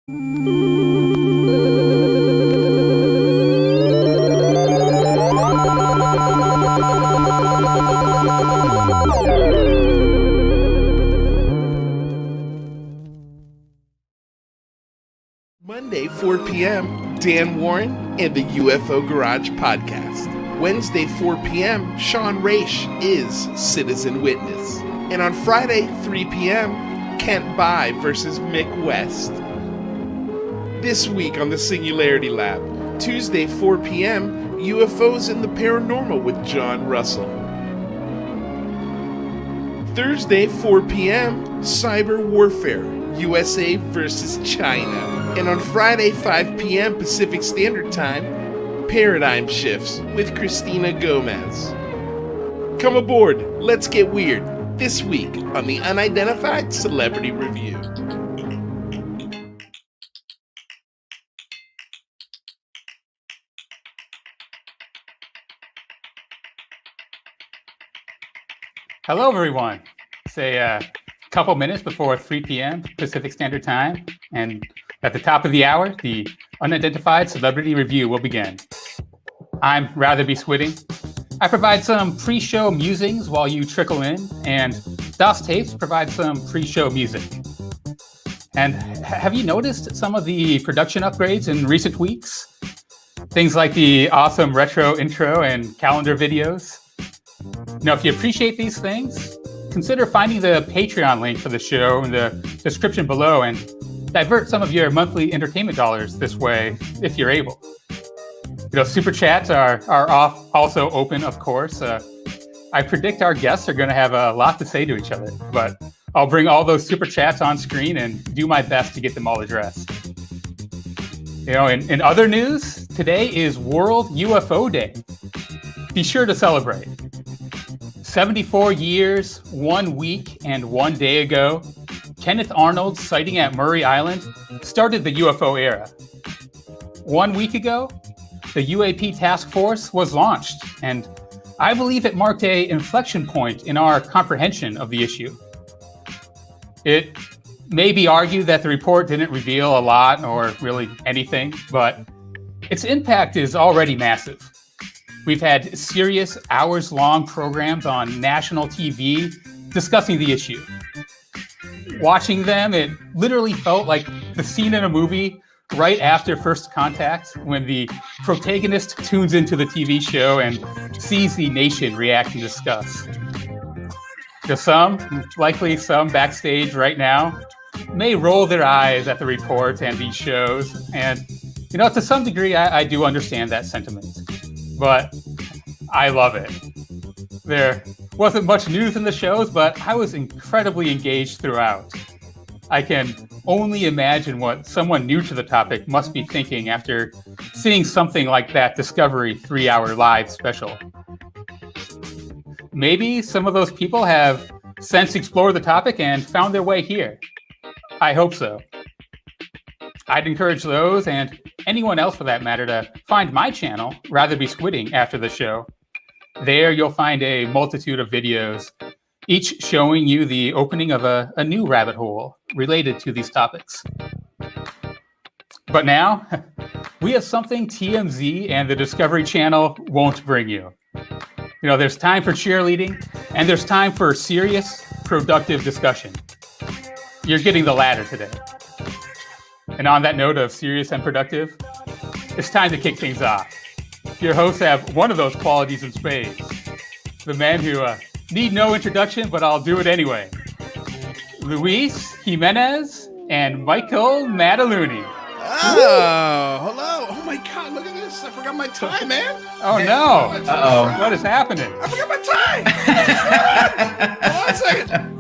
Monday, 4 p.m., Dan Warren and the UFO Garage Podcast. Wednesday, 4 p.m., Sean Raish is Citizen Witness. And on Friday, 3 p.m., Kent Bai versus Mick West. This week on the Singularity Lab, Tuesday, 4 p.m., UFOs and the Paranormal with John Russell. Thursday, 4 p.m., Cyber Warfare, USA versus China. And on Friday, 5 p.m. Pacific Standard Time, Paradigm Shifts with Christina Gomez. Come aboard, let's get weird, this week on the Unidentified Celebrity Review. Hello, everyone. It's a couple minutes before 3 p.m. Pacific Standard Time, and at the top of the hour, the Unidentified Celebrity Review will begin. I'm Ratherby Squidding. I provide some pre-show musings while you trickle in, and DOS Tapes provide some pre-show music. And have you noticed some of the production upgrades in recent weeks? Things like the awesome retro intro and calendar videos. Now, if you appreciate these things, consider finding the Patreon link for the show in the description below and divert some of your monthly entertainment dollars this way, if you're able. Super chats are also open, of course. I predict our guests are going to have a lot to say to each other, but I'll bring all those super chats on screen and do my best to get them all addressed. In other news, today is World UFO Day. Be sure to celebrate. 74 years, 1 week, and 1 day ago, Kenneth Arnold's sighting at Murray Island started the UFO era. 1 week ago, the UAP task force was launched, and I believe it marked an inflection point in our comprehension of the issue. It may be argued that the report didn't reveal a lot or really anything, but its impact is already massive. We've had serious hours-long programs on national TV discussing the issue. Watching them, it literally felt like the scene in a movie right after First Contact, when the protagonist tunes into the TV show and sees the nation react and discuss. Likely some backstage right now, may roll their eyes at the report and these shows. And, to some degree, I do understand that sentiment. But I love it. There wasn't much news in the shows, but I was incredibly engaged throughout. I can only imagine what someone new to the topic must be thinking after seeing something like that Discovery 3-hour live special. Maybe some of those people have since explored the topic and found their way here. I hope so. I'd encourage those, and anyone else for that matter, to find my channel, Ratherby Squidding, after the show. There you'll find a multitude of videos, each showing you the opening of a new rabbit hole related to these topics. But now, we have something TMZ and the Discovery Channel won't bring you. There's time for cheerleading, and there's time for serious, productive discussion. You're getting the latter today. And on that note of serious and productive, it's time to kick things off. Your hosts have one of those qualities in spades. The men who need no introduction, but I'll do it anyway. Luis Jimenez and Michael Mataluni. Oh, hello. Oh my God, look at this. I forgot my tie, man. Oh no. Uh-oh. What is happening? I forgot my tie. Hold on a second.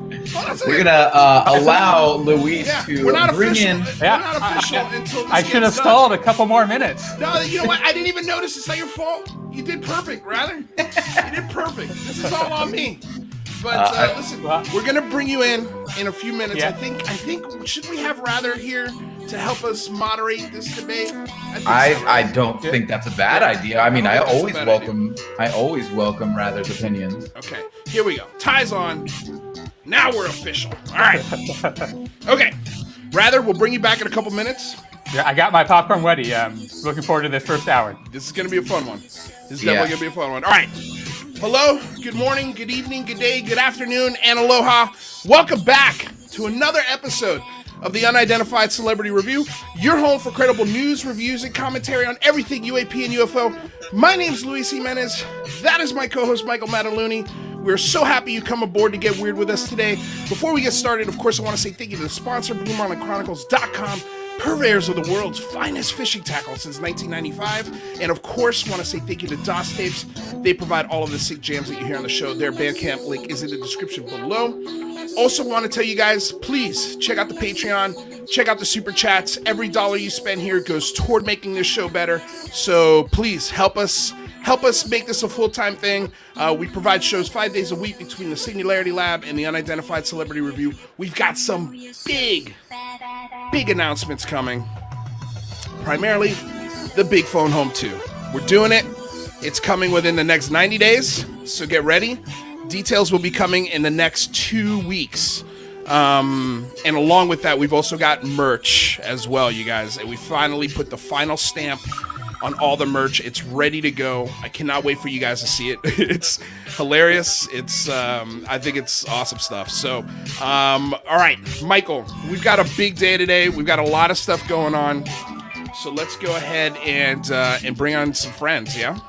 We're gonna allow Luis to bring in. We're not official until this I should have stalled a couple more minutes. No, you know what? I didn't even notice. It's not your fault. You did perfect, rather. You did perfect. This is all on me. But listen, we're gonna bring you in a few minutes. Yeah. I think should we have Rather here to help us moderate this debate? I don't think that's a bad idea. I mean, I always welcome Rather's opinions. Okay, here we go. Ties on. Now we're official. All right. Okay. Rather, we'll bring you back in a couple minutes. Yeah, I got my popcorn ready. Looking forward to this first hour. This is going to be a fun one. This is definitely going to be a fun one. All right. Hello, good morning, good evening, good day, good afternoon, and aloha. Welcome back to another episode of the Unidentified Celebrity Review, your home for credible news, reviews, and commentary on everything UAP and UFO. My name's Luis Jimenez. That is my co-host, Michael Mataluni. We're so happy you come aboard to get weird with us today. Before we get started, of course, I want to say thank you to the sponsor, BlueMarlinChronicles.com, purveyors of the world's finest fishing tackle since 1995. And of course, want to say thank you to DOS Tapes. They provide all of the sick jams that you hear on the show. Their Bandcamp link is in the description below. Also want to tell you guys, please check out the Patreon, check out the Super Chats. Every dollar you spend here goes toward making this show better. So please help us make this a full-time thing. We provide shows 5 days a week between the Singularity Lab and the Unidentified Celebrity Review. We've got some big announcements coming. Primarily, the Big Phone Home 2. We're doing it. It's coming within the next 90 days, so get ready. Details will be coming in the next 2 weeks. And along with that, we've also got merch as well, you guys. And we finally put the final stamp on all the merch. It's ready to go. I cannot wait for you guys to see it. It's hilarious. It's I think it's awesome stuff. So, all right, Michael, we've got a big day today. We've got a lot of stuff going on. So let's go ahead and bring on some friends, yeah?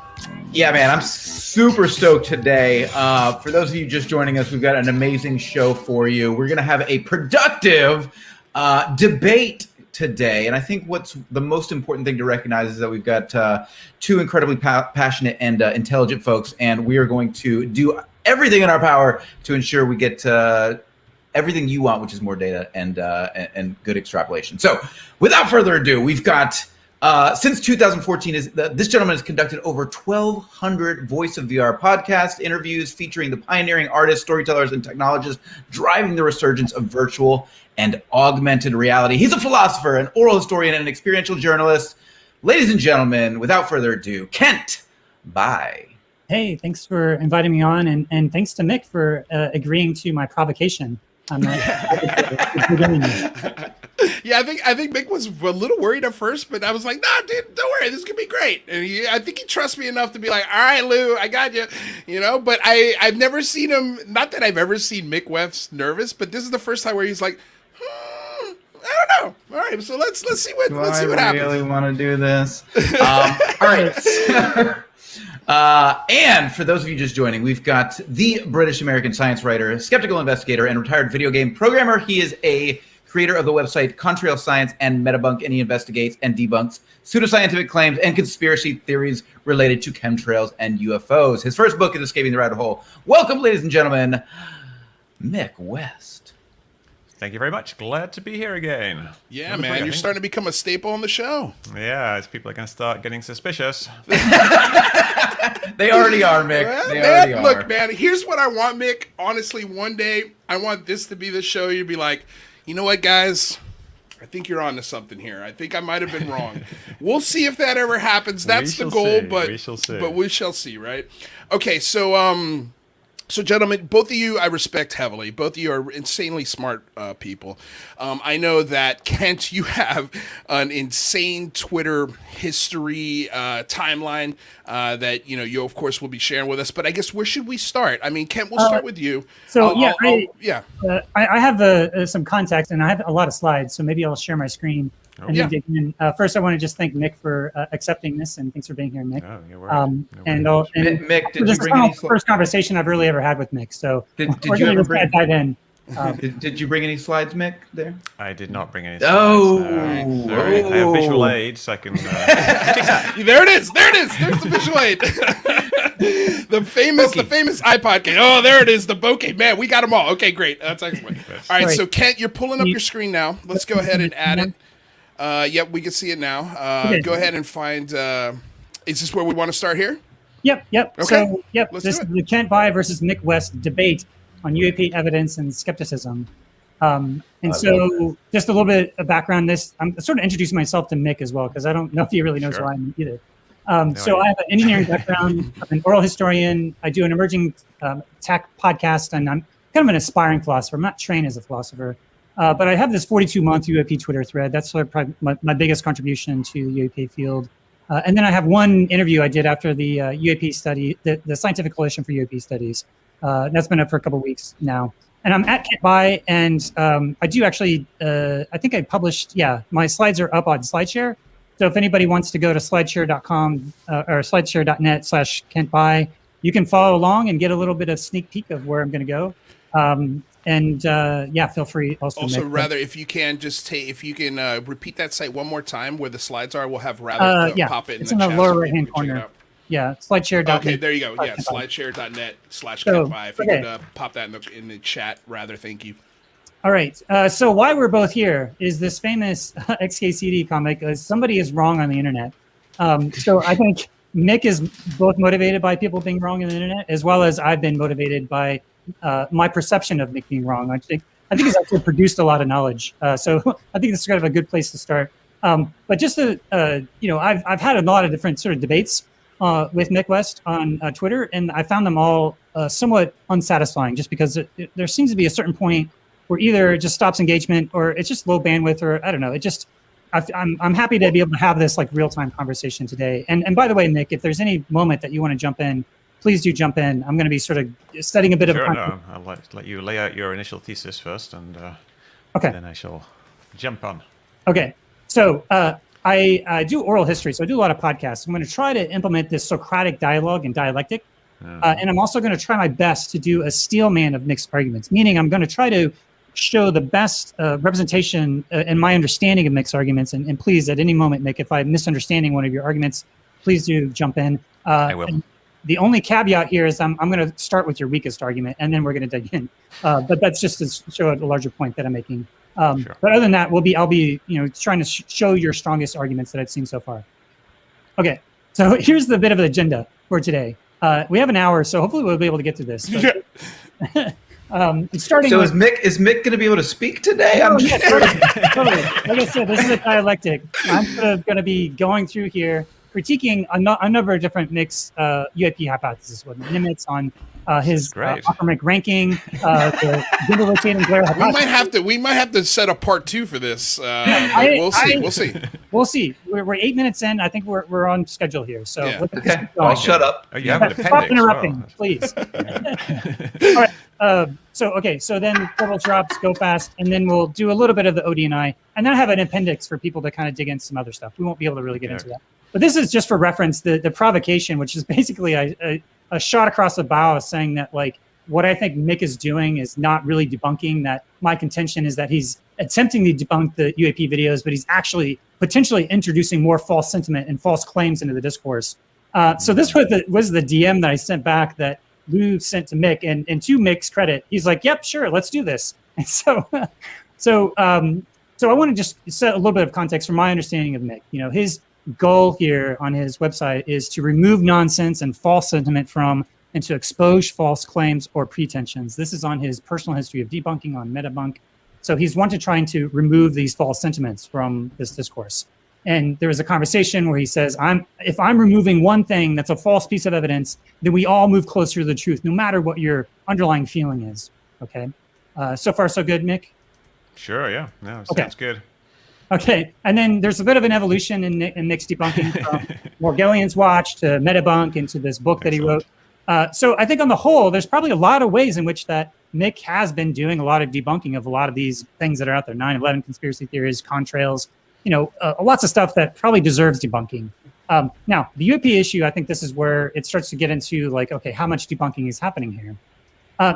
Yeah, man, I'm super stoked today. For those of you just joining us, we've got an amazing show for you. We're going to have a productive debate today. And I think what's the most important thing to recognize is that we've got two incredibly passionate and intelligent folks, and we are going to do everything in our power to ensure we get everything you want, which is more data and good extrapolation. So without further ado, we've got since 2014, this gentleman has conducted over 1,200 Voice of VR podcast interviews featuring the pioneering artists, storytellers, and technologists driving the resurgence of virtual and augmented reality. He's a philosopher, an oral historian, and an experiential journalist. Ladies and gentlemen, without further ado, Kent Bye. Hey, thanks for inviting me on, and thanks to Mick for agreeing to my provocation. Yeah, I think Mick was a little worried at first, but I was like, nah, dude, don't worry, this is gonna be great. And I think he trusts me enough to be like, all right, Lou, I got you, But I've never seen him. Not that I've ever seen Mick Weffs nervous, but this is the first time where he's like, I don't know. All right, so let's see what happens. I really want to do this. All right. And for those of you just joining, we've got the British-American science writer, skeptical investigator, and retired video game programmer. He is a creator of the website Contrail Science and Metabunk, and he investigates and debunks pseudoscientific claims and conspiracy theories related to chemtrails and UFOs. His first book is Escaping the Rabbit Hole. Welcome, ladies and gentlemen, Mick West. Thank you very much. Glad to be here again. Yeah, man, you're starting to become a staple on the show. Yeah, as people are going to start getting suspicious. They already are, Mick. Already are. Look, man, here's what I want, Mick. Honestly, one day, I want this to be the show. You'd be like, you know what, guys? I think you're onto something here. I think I might have been wrong. We'll see if that ever happens. That's the goal, but we shall see, right? Okay, so gentlemen, both of you I respect heavily. Both of you are insanely smart people. I know that, Kent, you have an insane Twitter history timeline that you of course will be sharing with us. But I guess where should we start? I mean, Kent, we'll start with you. So I have some context, and I have a lot of slides. So maybe I'll share my screen. Dig in. First, I want to just thank Mick for accepting this, and thanks for being here, Mick. Oh, you're welcome. Mick, did this you bring any first conversation I've really ever had with Mick? So did you ever bring? Dive in. Did you bring any slides, Mick? There. I did not bring any slides. Sorry. I have visual aids, so I can. There it is. There's the visual aid. the famous iPod case. Oh, there it is. The bokeh. Man, we got them all. Okay, great. That's excellent. All right, so Kent, you're pulling up your screen now. Let's go ahead and add it. Yep, we can see it now. Okay. Go ahead and find. Is this where we want to start here? Yep. Okay. So, Let's this do is it. the Kent Bye versus Mick West debate on UAP evidence and skepticism. Just a little bit of background. I'm sort of introducing myself to Mick as well, because I don't know if he really knows who I am either. I have an engineering background. I'm an oral historian. I do an emerging tech podcast, and I'm kind of an aspiring philosopher. I'm not trained as a philosopher. But I have this 42-month UAP Twitter thread. That's sort of probably my biggest contribution to the UAP field. And then I have one interview I did after the UAP study, the Scientific Coalition for UAP Studies. That's been up for a couple of weeks now. And I'm at Can't Buy, and I do actually, I think I published, my slides are up on SlideShare. So if anybody wants to go to slideshare.com or slideshare.net/Can'tBuy, you can follow along and get a little bit of sneak peek of where I'm going to go. Feel free also. Also, rather, if you can repeat that site one more time where the slides are, we'll have rather pop it in the chat. It's in the lower right-hand corner. Yeah, slideshare.net. Okay, there you go. Yeah, slideshare.net/Can'tBuy. If you could pop that in the chat, rather, thank you. All right. So why we're both here is this famous XKCD comic. Somebody is wrong on the internet. So I think Mick is both motivated by people being wrong on the internet, as well as I've been motivated by my perception of Mick being wrong. I think he's actually produced a lot of knowledge. So I think this is kind of a good place to start. But just to, I've had a lot of different sort of debates with Mick West on Twitter, and I found them all somewhat unsatisfying, just because there seems to be a certain point where either it just stops engagement or it's just low bandwidth, or I don't know. I'm happy to be able to have this like real-time conversation today. And by the way, Mick, if there's any moment that you want to jump in, please do jump in. I'm going to be sort of setting a bit of a... No, I'll let you lay out your initial thesis first, and then I shall jump on. Okay. So I do oral history, so I do a lot of podcasts. I'm going to try to implement this Socratic dialogue and dialectic. And I'm also going to try my best to do a steelman of mixed arguments, meaning I'm going to try to show the best representation in my understanding of mixed arguments. And please, at any moment, Mick, if I'm misunderstanding one of your arguments, please do jump in. I will. The only caveat here is I'm going to start with your weakest argument, and then we're going to dig in. But that's just to show a larger point that I'm making. Sure. But other than that, I'll be trying to show your strongest arguments that I've seen so far. Okay, so here's the bit of an agenda for today. We have an hour, so hopefully we'll be able to get through this. Starting. So is Mick going to be able to speak today? Totally. Like I said, this is a dialectic. I'm going to be going through here, critiquing a number of different Mick's UAP hypotheses with Nimitz on his Mick ranking, the gimbal rotating glare hypothesis. We might have to set a part 2 for this. We'll see. We'll see. We're 8 minutes in. I think we're on schedule here. So okay. I'll shut up. Oh, you have an appendix. Stop interrupting, please. All right. So then double drops, go fast, and then we'll do a little bit of the OD&I, and then I have an appendix for people to kind of dig into some other stuff. We won't be able to really get into that. But this is just for reference, the provocation, which is basically a shot across the bow saying that, like, what I think Mick is doing is not really debunking. That my contention is that he's attempting to debunk the UAP videos, but he's actually potentially introducing more false sentiment and false claims into the discourse. So this was the DM that I sent back that Lou sent to Mick, and to Mick's credit, he's like, "Yep, sure, let's do this." And so I want to just set a little bit of context from my understanding of Mick. His goal here on his website is to remove nonsense and false sentiment from, and to expose false claims or pretensions. This is on his personal history of debunking on Metabunk. So he's trying to remove these false sentiments from this discourse. And there was a conversation where he says, if I'm removing one thing that's a false piece of evidence, then we all move closer to the truth, no matter what your underlying feeling is. Okay. So far, so good, Mick? Sure, yeah. No, sounds good. Okay, and then there's a bit of an evolution in Mick's debunking from Morgellion's Watch to Metabunk into this book that he wrote. So I think on the whole, there's probably a lot of ways in which that Mick has been doing a lot of debunking of a lot of these things that are out there, 9/11 conspiracy theories, contrails, lots of stuff that probably deserves debunking. Now, the UAP issue, I think this is where it starts to get into, like, okay, how much debunking is happening here?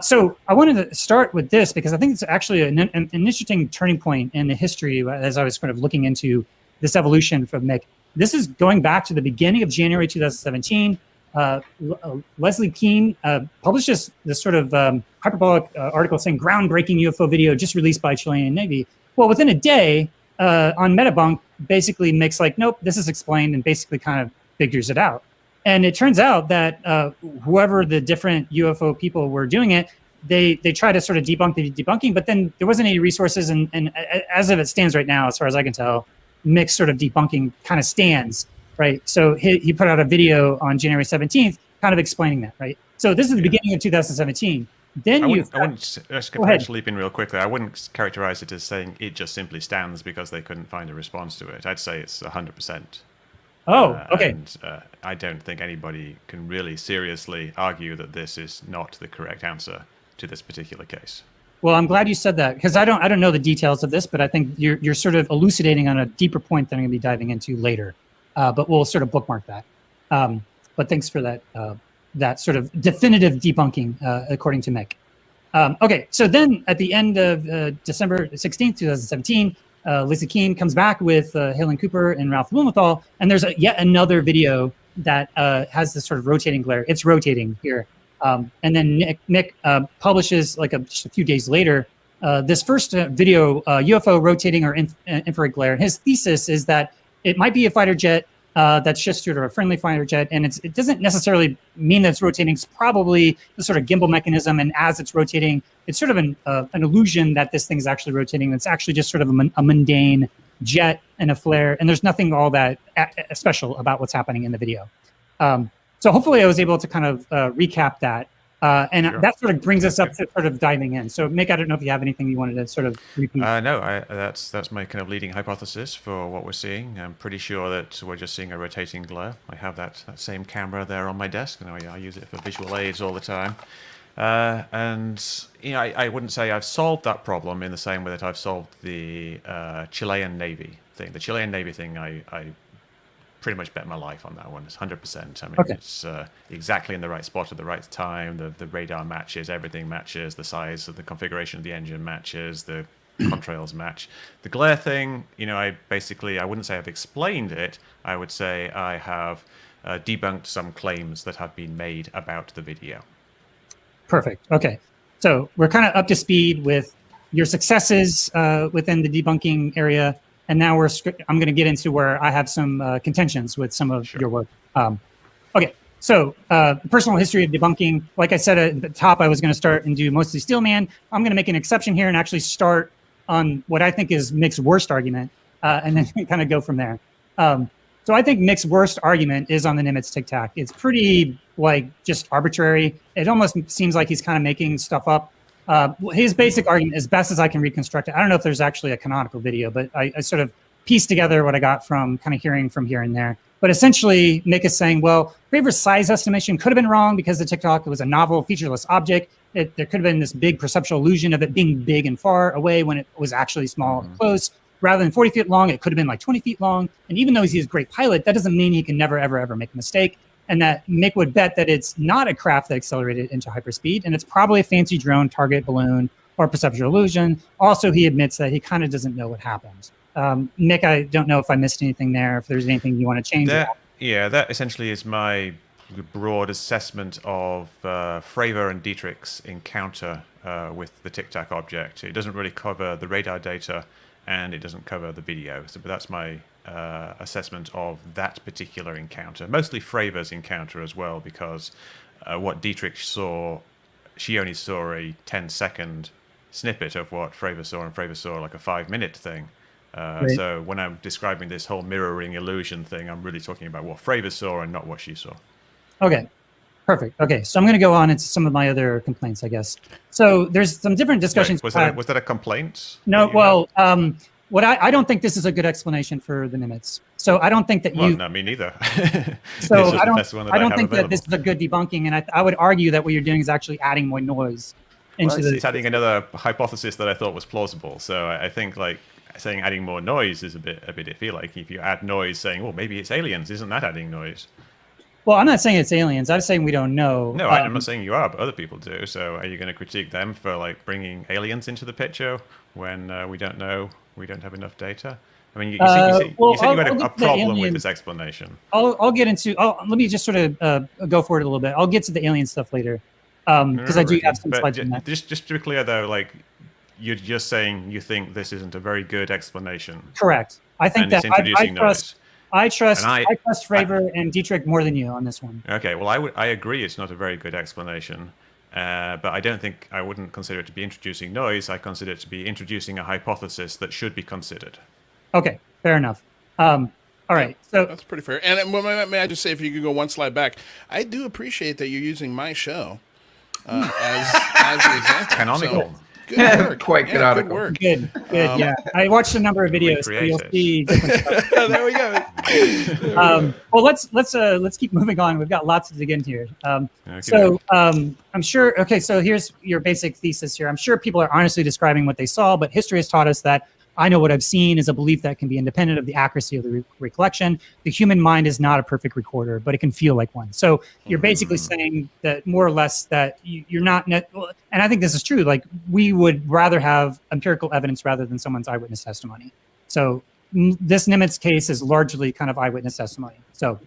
So I wanted to start with this because I think it's actually an interesting turning point in the history as I was kind of looking into this evolution from Mick. This is going back to the beginning of January 2017. Leslie Keane published this sort of hyperbolic article saying groundbreaking UFO video just released by Chilean Navy. Well, within a day on Metabunk, basically Mick's like, nope, this is explained, and basically kind of figures it out. And it turns out that whoever the different UFO people were doing it, they try to sort of debunk the debunking, but then there wasn't any resources. And as of it stands right now, as far as I can tell, Mick's sort of debunking kind of stands, right? So he put out a video on January 17th kind of explaining that, right? So this is the beginning of 2017. Then I you wouldn't just leap in real quickly. I wouldn't characterize it as saying it just simply stands because they couldn't find a response to it. I'd say it's 100%. Oh, okay. And I don't think anybody can really seriously argue that this is not the correct answer to this particular case. Well, I'm glad you said that, because I don't know the details of this, but I think you're sort of elucidating on a deeper point that I'm going to be diving into later. But we'll sort of bookmark that. But thanks for that sort of definitive debunking, according to Mick. Okay, so then at the end of December 16th, 2017, Lisa Keene comes back with Helen Cooper and Ralph Blumenthal, and there's yet another video that has this sort of rotating glare. It's rotating here. And then Mick publishes, like just a few days later, this first video, UFO rotating or infrared glare. His thesis is that it might be a fighter jet that's just sort of a friendly fighter jet, and it doesn't necessarily mean that it's rotating. It's probably the sort of gimbal mechanism, and as it's rotating, it's sort of an illusion that this thing is actually rotating. It's actually just sort of a mundane jet and a flare, and there's nothing all that special about what's happening in the video. So hopefully I was able to kind of recap that. And sure. That sort of brings us up to sort of diving in. So Mick, I don't know if you have anything you wanted to sort of repeat. No, that's my kind of leading hypothesis for what we're seeing. I'm pretty sure that we're just seeing a rotating glare. I have that same camera there on my desk, and I use it for visual aids all the time. And I wouldn't say I've solved that problem in the same way that I've solved the Chilean Navy thing. The Chilean Navy thing, I pretty much bet my life on that one. It's 100%. I mean, It's exactly in the right spot at the right time. The radar matches, everything matches. The size of the configuration of the engine matches. The contrails match. The glare thing, I wouldn't say I've explained it. I would say I have debunked some claims that have been made about the video. Perfect. Okay. So we're kind of up to speed with your successes within the debunking area. And now I'm going to get into where I have some contentions with some of your work. Okay, so personal history of debunking. Like I said at the top, I was going to start and do mostly Steelman. I'm going to make an exception here and actually start on what I think is Mick's worst argument, and then kind of go from there. So I think Mick's worst argument is on the Nimitz Tic Tac. It's pretty just arbitrary. It almost seems like he's kind of making stuff up. His basic argument, as best as I can reconstruct it, I don't know if there's actually a canonical video, but I sort of pieced together what I got from kind of hearing from here and there. But essentially, Mick is saying, well, Fravors' size estimation could have been wrong because the Tic Tac was a novel, featureless object. There could have been this big perceptual illusion of it being big and far away when it was actually small and close. Rather than 40 feet long, it could have been like 20 feet long. And even though he's a great pilot, that doesn't mean he can never, ever, ever make a mistake. And that Mick would bet that it's not a craft that accelerated into hyperspeed, and it's probably a fancy drone, target, balloon, or perceptual illusion. Also, he admits that he kind of doesn't know what happened. Mick, I don't know if I missed anything there, if there's anything you want to change. That essentially is my broad assessment of Fravor and Dietrich's encounter with the Tic Tac object. It doesn't really cover the radar data, and it doesn't cover the video. So, but that's my assessment of that particular encounter. Mostly Fravor's encounter as well, because what Dietrich saw, she only saw a 10-second snippet of what Fravor saw, and Fravor saw like a 5-minute thing. So when I'm describing this whole mirroring illusion thing, I'm really talking about what Fravor saw and not what she saw. Okay. Perfect. Okay, so I'm going to go on into some of my other complaints, I guess. So there's some different discussions. Wait, was that a complaint? No, well, I don't think this is a good explanation for the Nimitz. So I don't think that no, me neither. So I don't think that this is a good debunking, and I would argue that what you're doing is actually adding more noise. It's adding another hypothesis that I thought was plausible. So I think saying adding more noise is a bit iffy. Like if you add noise, saying, well, maybe it's aliens, isn't that adding noise? Well, I'm not saying it's aliens. I'm saying we don't know. No, I'm not saying you are, but other people do. So are you going to critique them for bringing aliens into the picture when we don't know, we don't have enough data? I mean, you said you had a problem with this explanation. I'll get into. Let me just sort of go for it a little bit. I'll get to the alien stuff later because I do have some slides on that. Just to be clear, though, you're just saying you think this isn't a very good explanation. Correct. I think that I trust Fravor and Dietrich more than you on this one. Okay, well, I agree it's not a very good explanation, but I wouldn't consider it to be introducing noise. I consider it to be introducing a hypothesis that should be considered. Okay, fair enough. All right, so that's pretty fair. And may I just say, if you could go one slide back, I do appreciate that you're using my show as as an example. Canonical. So, good work. Quite canonical. Good work. Good. Yeah. I watched a number of videos, so Recreate you'll it. see different stuff. There we go. Well, let's keep moving on. We've got lots to dig into here. Okay. I'm sure. Okay, so here's your basic thesis here. I'm sure people are honestly describing what they saw, but history has taught us that I know what I've seen is a belief that can be independent of the accuracy of the recollection. The human mind is not a perfect recorder, but it can feel like one. So you're basically saying that more or less that you're not, and I think this is true. Like we would rather have empirical evidence rather than someone's eyewitness testimony. So this Nimitz case is largely kind of eyewitness testimony. So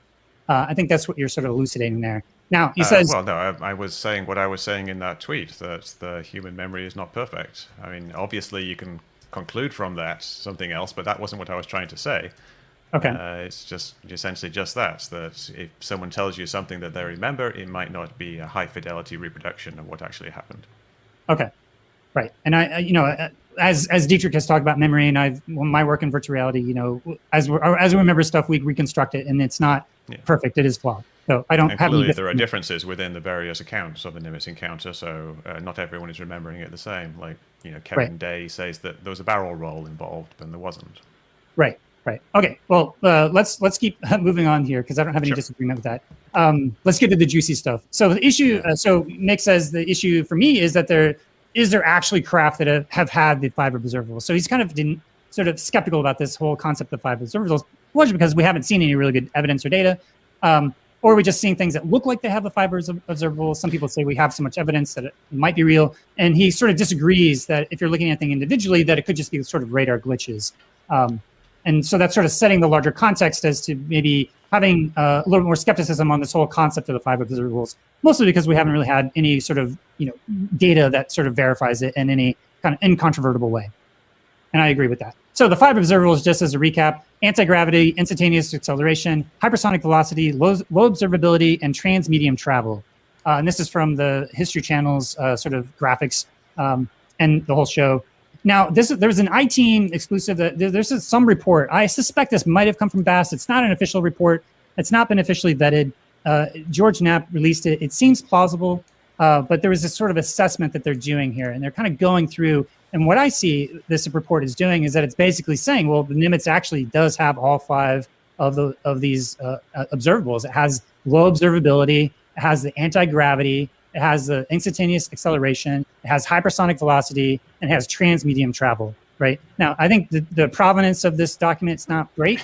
I think that's what you're sort of elucidating there. Now he says, well, no, I was saying what I was saying in that tweet, that the human memory is not perfect. I mean, obviously you can conclude from that something else, but that wasn't what I was trying to say. okay. It's just essentially just that if someone tells you something that they remember, it might not be a high fidelity reproduction of what actually happened. Okay, right. And I as Dietrich has talked about memory, and my work in virtual reality, as we remember stuff, we reconstruct it, and it's not perfect. It is flawed. So I don't And have clearly any there are differences within the various accounts of the Nimitz encounter, so not everyone is remembering it the same. Like, Kevin Day says that there was a barrel roll involved, but there wasn't. Right. Okay. Well, let's keep moving on here because I don't have any disagreement with that. Let's get to the juicy stuff. So the issue. So Mick says the issue for me is that there actually craft that have had the 5 observables. So he's kind of sort of skeptical about this whole concept of 5 observables, largely because we haven't seen any really good evidence or data. Or we're just seeing things that look like they have the 5 observables. Some people say we have so much evidence that it might be real. And he sort of disagrees that if you're looking at things individually, that it could just be sort of radar glitches. And so that's sort of setting the larger context as to maybe having a little more skepticism on this whole concept of the 5 observables, mostly because we haven't really had any sort of data that sort of verifies it in any kind of incontrovertible way. And I agree with that. So the 5 observables, just as a recap: anti-gravity, instantaneous acceleration, hypersonic velocity, low observability, and transmedium travel. And this is from the History Channel's sort of graphics and the whole show. Now, there's an iTeam exclusive. There's some report. I suspect this might have come from BASS. It's not an official report. It's not been officially vetted. George Knapp released it. It seems plausible, but there was this sort of assessment that they're doing here, and they're kind of going through. And what I see this report is doing is that it's basically saying, well, the Nimitz actually does have all 5 of these observables. It has low observability. It has the anti-gravity. It has the instantaneous acceleration. It has hypersonic velocity, and it has transmedium travel. Right now, I think the provenance of this document is not great.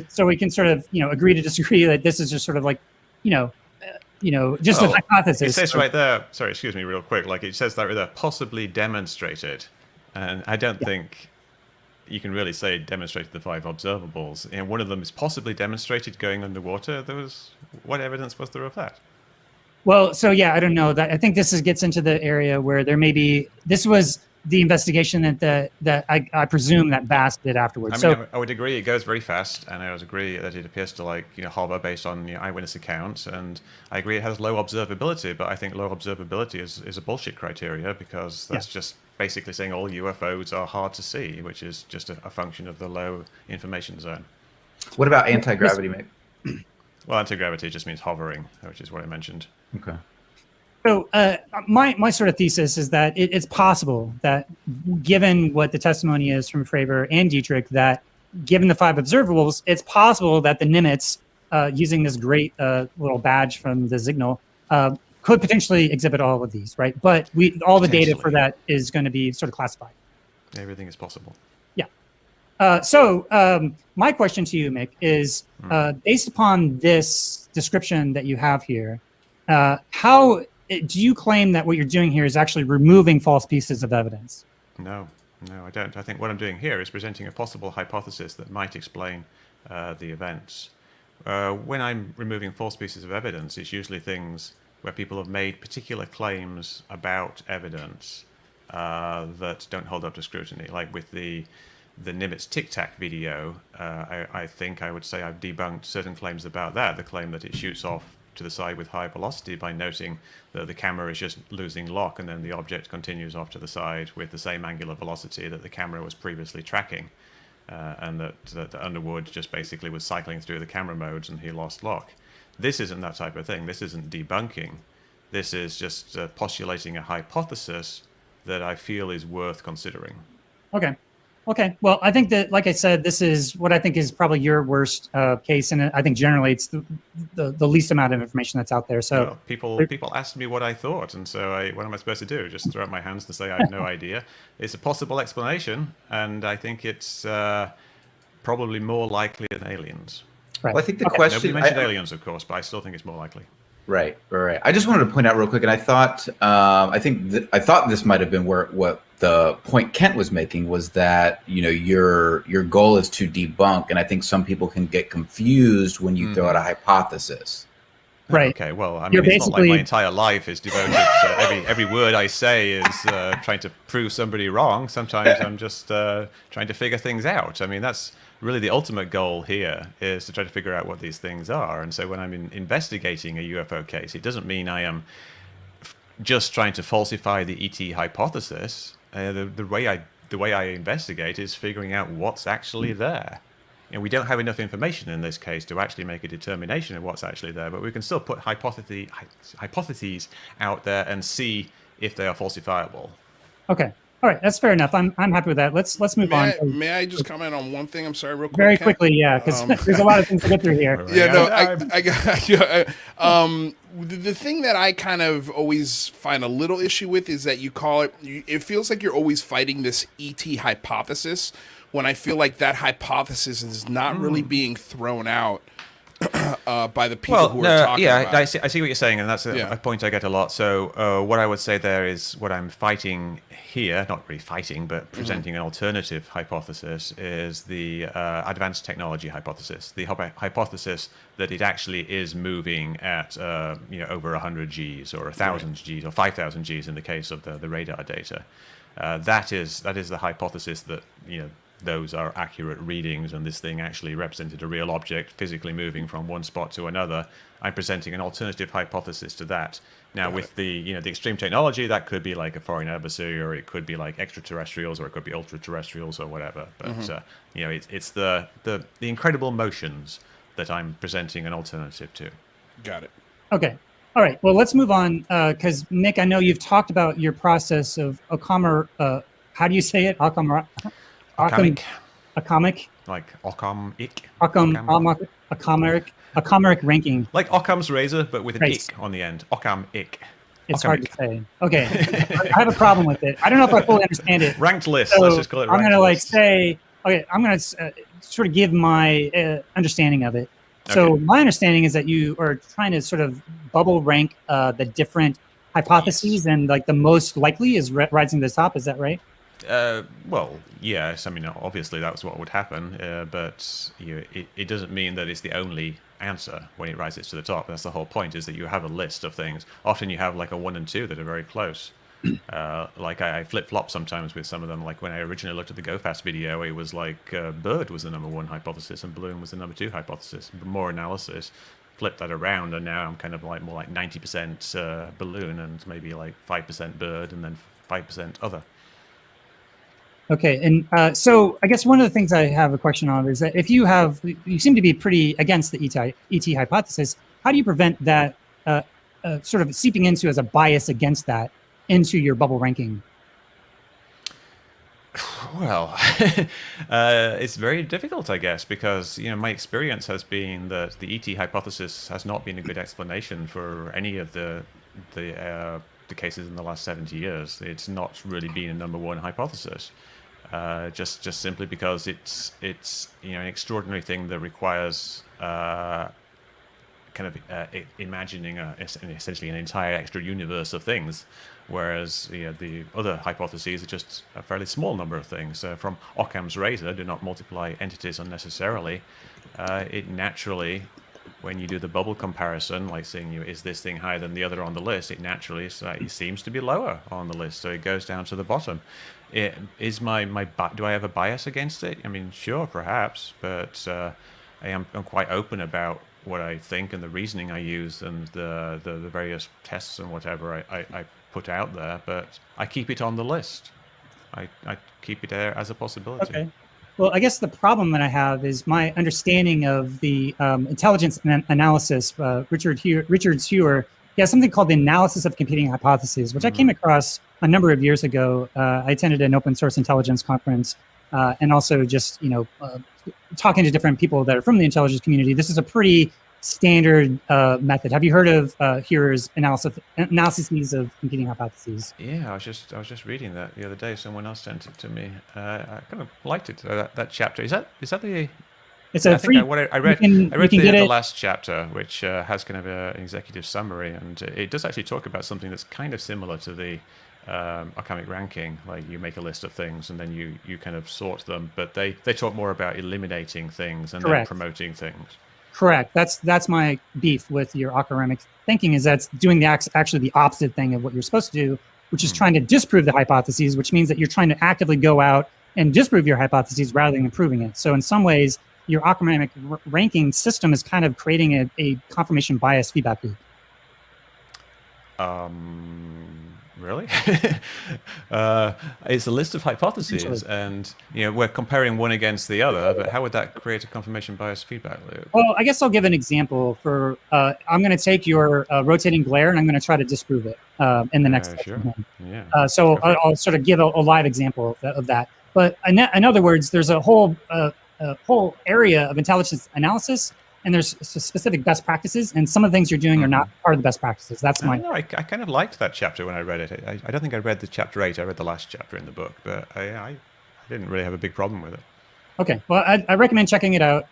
So we can sort of agree to disagree that this is just sort of like just a hypothesis. It says right there, sorry, excuse me real quick, like it says that right there, possibly demonstrated. And I don't think you can really say demonstrated the 5 observables. And one of them is possibly demonstrated going underwater. What evidence was there of that? Well, so yeah, I don't know. I think this gets into the area where there may be. This was the investigation that I presume that BASS did afterwards. I mean, I would agree it goes very fast, and I would agree that it appears to hover based on eyewitness accounts, and I agree it has low observability, but I think low observability is a bullshit criteria because that's just basically saying all UFOs are hard to see, which is just a function of the low information zone. What about anti-gravity, Mick? Well, anti-gravity just means hovering, which is what I mentioned. Okay. So my sort of thesis is that it's possible that, given what the testimony is from Fravor and Dietrich, that given the 5 observables, it's possible that the Nimitz, using this great little badge from the signal, could potentially exhibit all of these, right? But all the data for that is going to be sort of classified. Everything is possible. Yeah. So my question to you, Mick, is based upon this description that you have here, how do you claim that what you're doing here is actually removing false pieces of evidence? No, I don't. I think what I'm doing here is presenting a possible hypothesis that might explain the events. When I'm removing false pieces of evidence, it's usually things where people have made particular claims about evidence that don't hold up to scrutiny. Like with the Nimitz Tic Tac video, I think I would say I've debunked certain claims about that. The claim that it shoots off to the side with high velocity by noting that the camera is just losing lock and then the object continues off to the side with the same angular velocity that the camera was previously tracking, and that Underwood just basically was cycling through the camera modes and he lost lock. This isn't that type of thing. This isn't debunking. This is just postulating a hypothesis that I feel is worth considering. Okay. Okay. Well, I think that, like I said, this is what I think is probably your worst case, and I think generally it's the least amount of information that's out there. So people asked me what I thought, and so what am I supposed to do? Just throw up my hands and say I have no idea? It's a possible explanation, and I think it's probably more likely than aliens. Well, I think the question... Nobody mentioned aliens, of course, but I still think it's more likely. Right. I just wanted to point out real quick, and I thought I thought this might have been what the point Kent was making was that your goal is to debunk, and I think some people can get confused when you throw out a hypothesis. Right. Okay. Well, I mean, it's not like my entire life is devoted to every word I say is trying to prove somebody wrong. Sometimes I'm just trying to figure things out. I mean, that's really the ultimate goal here, is to try to figure out what these things are. And so when I'm investigating a UFO case, it doesn't mean I am just trying to falsify the ET hypothesis. The way I investigate is figuring out what's actually there. We don't have enough information in this case to actually make a determination of what's actually there, but we can still put hypotheses out there and see if they are falsifiable. Okay. All right, that's fair enough. I'm happy with that. Let's move on. May I just comment on one thing? I'm sorry, real quick. Very quickly, yeah, because there's a lot of things to get through here. Yeah, no, I the thing that I kind of always find a little issue with is that you call it. It feels like you're always fighting this ET hypothesis, when I feel like that hypothesis is not really being thrown out by the people who are talking about it. I see what you're saying, and that's a point I get a lot. So what I would say there is what I'm fighting here, not really fighting, but presenting an alternative hypothesis, is the advanced technology hypothesis. The hypothesis that it actually is moving at over 100 Gs or 1,000 Gs or 5,000 Gs in the case of the radar data. That is the hypothesis that those are accurate readings, and this thing actually represented a real object physically moving from one spot to another. I'm presenting an alternative hypothesis to that. Now, with the extreme technology, that could be like a foreign embassy, or it could be like extraterrestrials, or it could be ultra-terrestrials, or whatever. But it's the incredible motions that I'm presenting an alternative to. Got it. Okay. All right. Well, let's move on, because Mick, I know you've talked about your process of how do you say it? Occamic. Like Occam-ic. Occameric ranking. Like Occam's razor, but with an ick on the end. Occam-ic. It's hard to say. Okay. I have a problem with it. I don't know if I fully understand it. Ranked list. So let's just call it ranked list. I'm going to sort of give my understanding of it. So my understanding is that you are trying to sort of bubble rank the different hypotheses, and like the most likely is rising to the top. Is that right? Well, yes. I mean, obviously that's what would happen, but it doesn't mean that it's the only answer when it rises to the top. That's the whole point, is that you have a list of things. Often you have like a 1 and 2 that are very close. Like I flip-flop sometimes with some of them. Like when I originally looked at the Go Fast video, it was like bird was the number 1 hypothesis and balloon was the number 2 hypothesis. More analysis, flip that around, and now I'm kind of like more like 90% balloon and maybe like 5% bird and then 5% other. Okay, and so I guess one of the things I have a question on is that if you seem to be pretty against the ET hypothesis, how do you prevent that sort of seeping into as a bias against that into your bubble ranking? Well, it's very difficult, I guess, because my experience has been that the ET hypothesis has not been a good explanation for any of the cases in the last 70 years. It's not really been a number 1 hypothesis. Just simply because it's an extraordinary thing that requires imagining essentially an entire extra universe of things, whereas the other hypotheses are just a fairly small number of things. From Occam's razor, do not multiply entities unnecessarily. It naturally, when you do the bubble comparison, like saying, is this thing higher than the other on the list, it naturally it seems to be lower on the list, so it goes down to the bottom. Do I have a bias against it? I mean, sure, perhaps, but I'm quite open about what I think and the reasoning I use and the various tests and whatever I put out there, but I keep it on the list. I keep it there as a possibility. Okay. Well, I guess the problem that I have is my understanding of the intelligence analysis. Richard Hewer something called the analysis of competing hypotheses, which I came across a number of years ago. I attended an open source intelligence conference, and also just talking to different people that are from the intelligence community. This is a pretty standard method. Have you heard of Hearer's analyses of competing hypotheses? Yeah, I was just reading that the other day. Someone else sent it to me. I kind of liked it. That chapter. Is that the? It's a free. I read the last chapter, which has kind of an executive summary, and it does actually talk about something that's kind of similar to the Archamic ranking. Like you make a list of things and then you kind of sort them, but they talk more about eliminating things and then promoting things. Correct. That's my beef with your academic thinking, is that's doing actually the opposite thing of what you're supposed to do, which is trying to disprove the hypotheses, which means that you're trying to actively go out and disprove your hypotheses rather than improving it. So in some ways, your academic ranking system is kind of creating a confirmation bias feedback loop. Really? It's a list of hypotheses, and we're comparing one against the other. But how would that create a confirmation bias feedback loop? Well, I guess I'll give an example. For I'm going to take your rotating glare, and I'm going to try to disprove it in the next section. Yeah. So I'll sort of give a live example of that. But in other words, there's a whole area of intelligence analysis. And there's specific best practices, and some of the things you're doing are not part of the best practices. That's my. I kind of liked that chapter when I read it. I don't think I read the chapter 8. I read the last chapter in the book, but I didn't really have a big problem with it. Okay, well, I recommend checking it out.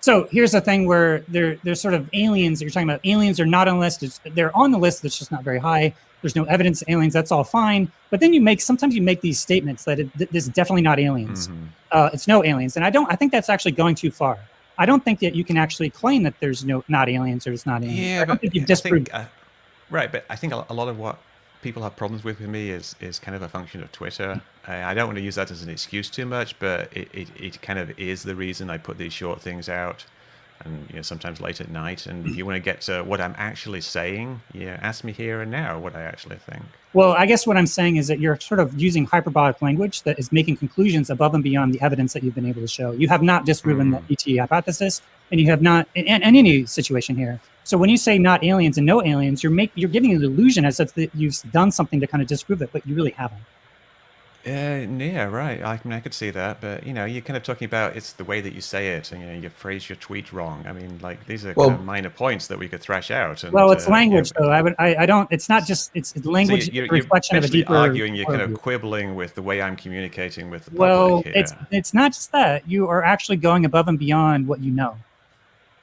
So here's the thing where there's sort of aliens that you're talking about. Aliens are not on the list. They're on the list. That's just not very high. There's no evidence of aliens. That's all fine. But then sometimes you make these statements that this is definitely not aliens. It's no aliens, and I think that's actually going too far. I don't think that you can actually claim that there's not aliens or it's not aliens. Yeah, I don't think you've disproved. Right, but I think a lot of what people have problems with me is kind of a function of Twitter. I don't want to use that as an excuse too much, but it kind of is the reason I put these short things out, and sometimes late at night. And if you want to get to what I'm actually saying, ask me here and now what I actually think. Well, I guess what I'm saying is that you're sort of using hyperbolic language that is making conclusions above and beyond the evidence that you've been able to show. You have not disproven the ET hypothesis, and you have not in any situation here. So when you say not aliens and no aliens, you're giving an illusion as if that you've done something to kind of disprove it, but you really haven't. Yeah, right. I mean, I could see that, but you're kind of talking about it's the way that you say it, and you phrase your tweet wrong. I mean, like these are kind of minor points that we could thrash out. And, it's language, though. I don't. It's not just it's language. So you're reflection of a deeper. Arguing, you're kind of quibbling with the way I'm communicating with the public here. It's not just that. You are actually going above and beyond what you know.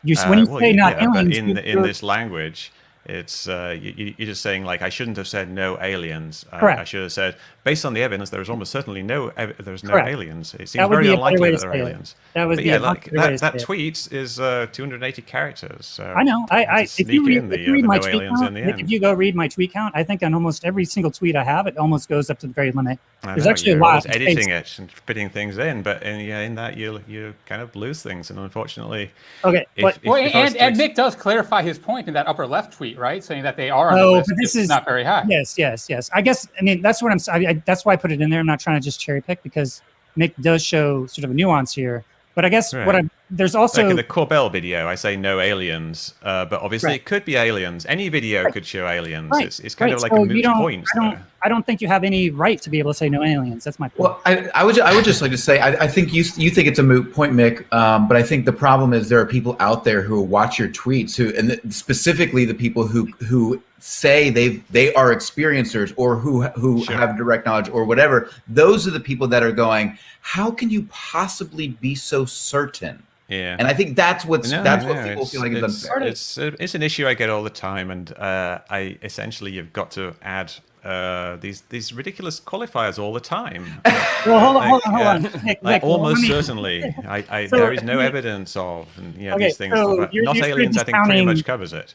When you say not aliens, in this language. It's you're just saying, like, I shouldn't have said no aliens. I should have said, based on the evidence, there's almost certainly no aliens. It seems very unlikely that there are aliens. That tweet is 280 characters. So I know. If you read my tweet count, if you go read my tweet count, I think on almost every single tweet I have, it almost goes up to the very limit. There's actually a lot. Editing it and fitting things in, but in that you kind of lose things, and unfortunately. Okay. And Mick does clarify his point in that upper left tweet, right? Saying that they are on the list. But this is not very high. Yes. I guess, that's what that's why I put it in there. I'm not trying to just cherry pick, because Mick does show sort of a nuance here. But I guess there's also like in the Corbell video, I say no aliens, but obviously it could be aliens. Any video could show aliens. It's kind of like a moot point. I don't think you have any right to be able to say no aliens. That's my point. Well, I would just like to say, I think you think it's a moot point, Mick, but I think the problem is there are people out there who watch your tweets and specifically the people who say they are experiencers or who have direct knowledge or whatever. Those are the people that are going, how can you possibly be so certain? Yeah, and I think that's what people feel like is unfair. It's an issue I get all the time, and I essentially you've got to add these ridiculous qualifiers all the time. Well, hold on. Nick, almost certainly, there is no evidence of, and these things. So not aliens, I think, pretty much covers it.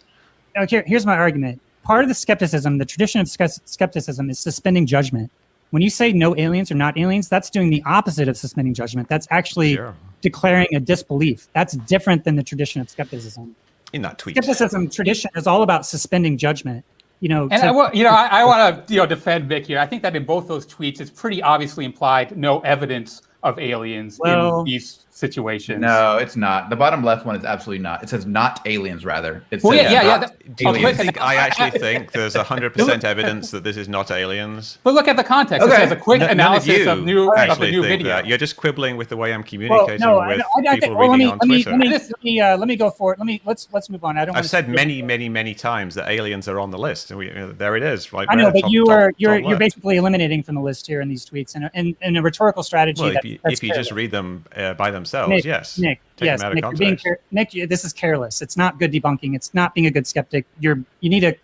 Here's my argument. Part of the skepticism, the tradition of skepticism, is suspending judgment. When you say no aliens or not aliens, that's doing the opposite of suspending judgment. That's actually declaring a disbelief. That's different than the tradition of skepticism. In that tweet, skepticism tradition is all about suspending judgment. I want to defend Mick here. I think that in both those tweets, it's pretty obviously implied no evidence of aliens Well, in these situations. No, it's not. The bottom left one is absolutely not. It says not aliens, rather. It Well, says yeah. not Do you aliens. think I actually think there's 100% evidence that this is not aliens? But look at the context. Okay. It says a quick None analysis of of you the actually new think video. that. You're just quibbling with the way I'm Well, communicating no, with I people well, reading on Twitter. let me go for it. Let's move on. I don't. I've said many times that aliens are on the list, and there it is, right? I know, right but top- you're top left. basically eliminating from the list here in these tweets, and in a rhetorical strategy. Well, that's if you just read them by themselves, Nick, yes. Nick, Take yes, them out of Nick, you're being context. Nick, this is careless. It's not good debunking. It's not being a good skeptic. You need to.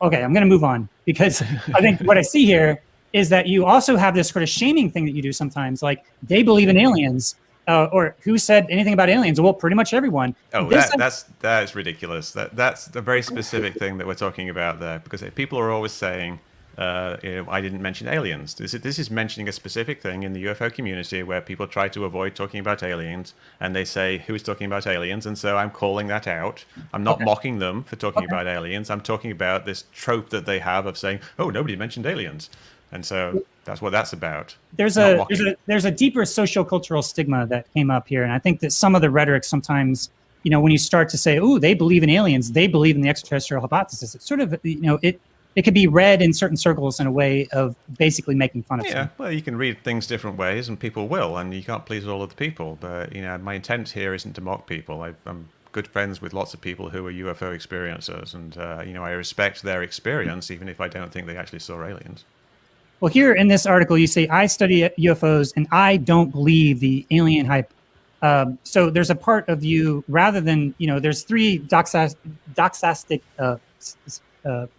Okay, I'm going to move on because I think what I see here is that you also have this sort of shaming thing that you do sometimes, like they believe in aliens, or who said anything about aliens? Well, pretty much everyone. Oh, that is ridiculous. That's a very specific thing that we're talking about there, because people are always saying, I didn't mention aliens. This is mentioning a specific thing in the UFO community where people try to avoid talking about aliens, and they say, who's talking about aliens? And so I'm calling that out. I'm not mocking them for talking about aliens. I'm talking about this trope that they have of saying, oh, nobody mentioned aliens. And so that's what that's about. There's a deeper sociocultural stigma that came up here, and I think that some of the rhetoric sometimes, when you start to say, "Oh, they believe in aliens, they believe in the extraterrestrial hypothesis," it's sort of, it could be read in certain circles in a way of basically making fun of. Yeah, well, you can read things different ways, and people will, and you can't please all of the people. But my intent here isn't to mock people. I'm good friends with lots of people who are UFO experiencers, and I respect their experience, even if I don't think they actually saw aliens. Well, here in this article, you say, I study UFOs and I don't believe the alien hype. So there's a part of you, rather than, there's three doxastic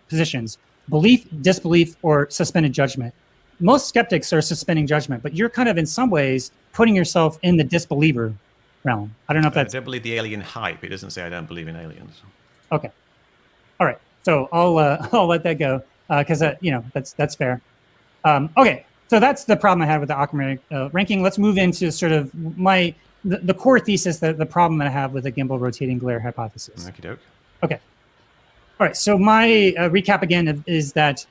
positions: belief, disbelief, or suspended judgment. Most skeptics are suspending judgment, but you're kind of in some ways putting yourself in the disbeliever realm. I don't know if that's... I don't believe the alien hype. It doesn't say I don't believe in aliens. Okay. All right. So I'll let that go because that's fair. Okay, so that's the problem I had with the Achaemenid ranking. Let's move into sort of the core thesis, the problem that I have with the gimbal rotating glare hypothesis. Okie doke. Okay. All right, so my recap again is that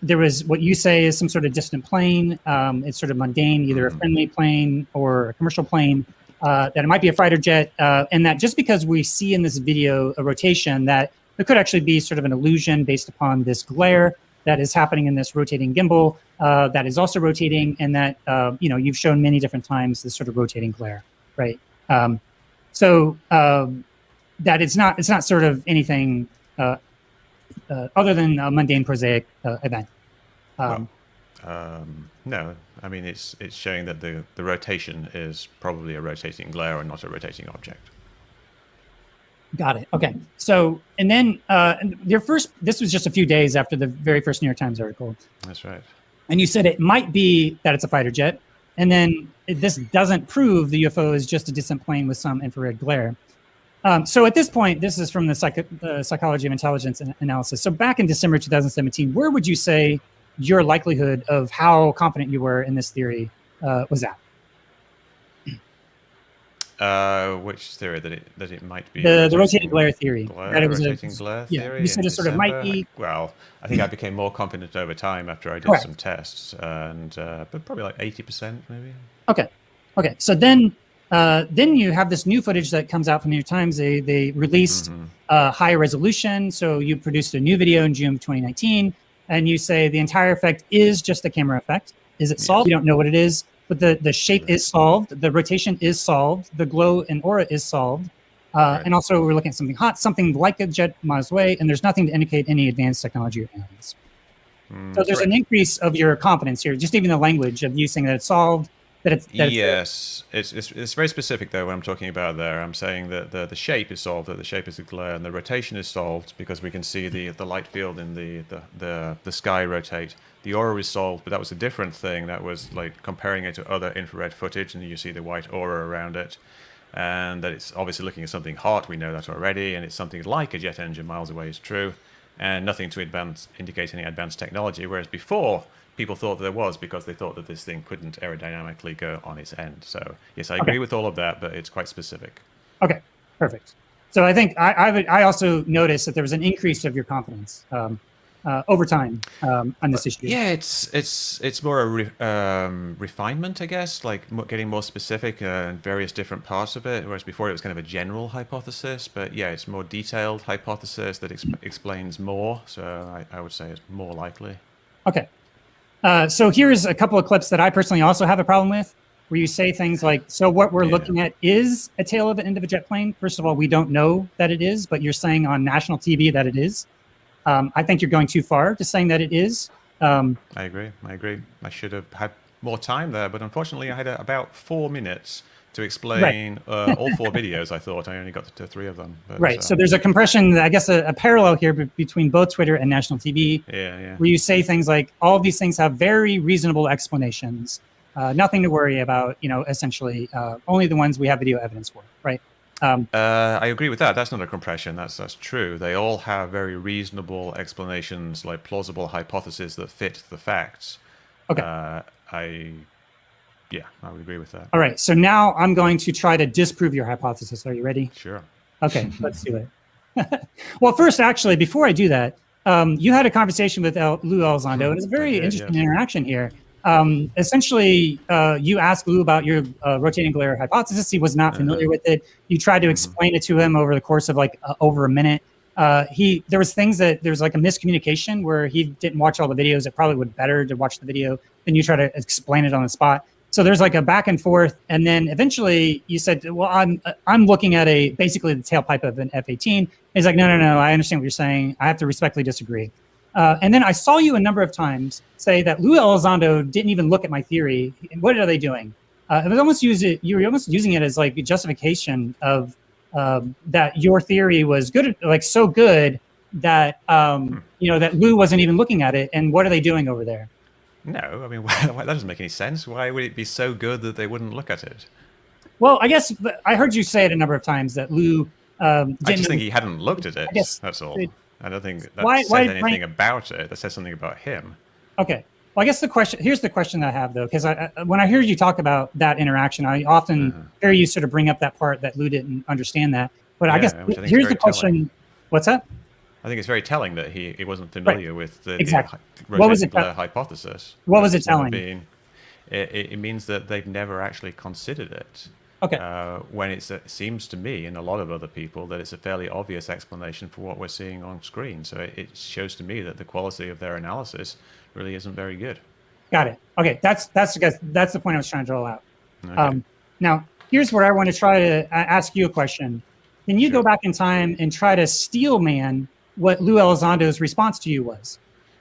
there was what you say is some sort of distant plane. It's sort of mundane, either a friendly plane or a commercial plane, that it might be a fighter jet, and that just because we see in this video a rotation, that there could actually be sort of an illusion based upon this glare that is happening in this rotating gimbal that is also rotating, and that you've shown many different times this sort of rotating glare, right? So that it's not sort of anything other than a mundane prosaic event. No, I mean it's showing that the rotation is probably a rotating glare and not a rotating object. Got it. Okay. So, and then this was just a few days after the very first New York Times article. That's right. And you said it might be that it's a fighter jet. And then this doesn't prove the UFO is just a distant plane with some infrared glare. So at this point, this is from the Psychology of Intelligence analysis. So back in December 2017, where would you say your likelihood of how confident you were in this theory was at? Which theory that it might be the rotating glare theory. That it was rotating glare theory. You said it sort of might be. Well, I think I became more confident over time after I did some tests, and but probably like 80% maybe. Okay. So then you have this new footage that comes out from New York Times. They released higher resolution. So you produced a new video in June of 2019, and you say the entire effect is just a camera effect. Is it solved? You don't know what it is. But the shape is solved, the rotation is solved, the glow and aura is solved, and also we're looking at something hot, something like a jet miles away, and there's nothing to indicate any advanced technology or aliens. So there's an increase of your confidence here, just even the language of you saying that it's solved, Yes, it's very specific though when I'm talking about there. I'm saying that the shape is solved, that the shape is a glare, and the rotation is solved because we can see the light field in the sky rotate. The aura is solved, but that was a different thing. That was like comparing it to other infrared footage, and you see the white aura around it. And that it's obviously looking at something hot, we know that already, and it's something like a jet engine miles away is true, and nothing to indicate any advanced technology, whereas before, people thought there was because they thought that this thing couldn't aerodynamically go on its end. So yes, I agree with all of that, but it's quite specific. Okay, perfect. So I think I also noticed that there was an increase of your confidence. over time on this issue? Yeah, it's more a refinement, I guess, like getting more specific in various different parts of it, whereas before it was kind of a general hypothesis. But yeah, it's more detailed hypothesis that explains more. So I would say it's more likely. Okay. So here's a couple of clips that I personally also have a problem with, where you say things like, so what we're looking at is a tail of the end of a jet plane. First of all, we don't know that it is, but you're saying on national TV that it is. I think you're going too far to saying that it is. I agree. I should have had more time there, but unfortunately I had about 4 minutes to explain all 4 videos. I thought I only got to 3 of them. But, right. So there's a compression, I guess a parallel here between both Twitter and national TV, where you say things like, all of these things have very reasonable explanations. Nothing to worry about, essentially only the ones we have video evidence for, right? I agree with that. That's not a compression. That's true. They all have very reasonable explanations, like plausible hypotheses that fit the facts. Okay. I would agree with that. All right. So now I'm going to try to disprove your hypothesis. Are you ready? Sure. Okay. Let's do it. Well, first, actually, before I do that, you had a conversation with Lou Elizondo, and it's a very interesting interaction here. Essentially, you asked Lou about your rotating glare hypothesis. He was not familiar with it. You tried to explain it to him over the course of over a minute. There was like a miscommunication where he didn't watch all the videos. It probably would be better to watch the video than you try to explain it on the spot. So there's like a back and forth, and then eventually you said, "Well, I'm looking at basically the tailpipe of an F-18." He's like, "No, I understand what you're saying. I have to respectfully disagree." And then I saw you a number of times say that Lou Elizondo didn't even look at my theory. What are they doing? It was almost you were almost using it as like a justification of that your theory was good, like so good that that Lou wasn't even looking at it. And what are they doing over there? No, I mean that doesn't make any sense. Why would it be so good that they wouldn't look at it? Well, I guess I heard you say it a number of times that Lou. I just think he hadn't looked at it. That's all. I don't think that says anything about it. That says something about him. Okay. Well, I guess here's the question that I have, though, because when I hear you talk about that interaction, I often hear you sort of bring up that part that Lou didn't understand that. But I guess here's the question. Telling. What's that? I think it's very telling that he wasn't familiar with the rotating glare hypothesis. What was it telling? It means that they've never actually considered it. Okay. When it seems to me and a lot of other people that it's a fairly obvious explanation for what we're seeing on screen. So it shows to me that the quality of their analysis really isn't very good. Got it. Okay, that's the point I was trying to draw out. Okay. Now, here's where I want to try to ask you a question. Can you go back in time and try to steel man what Lou Elizondo's response to you was?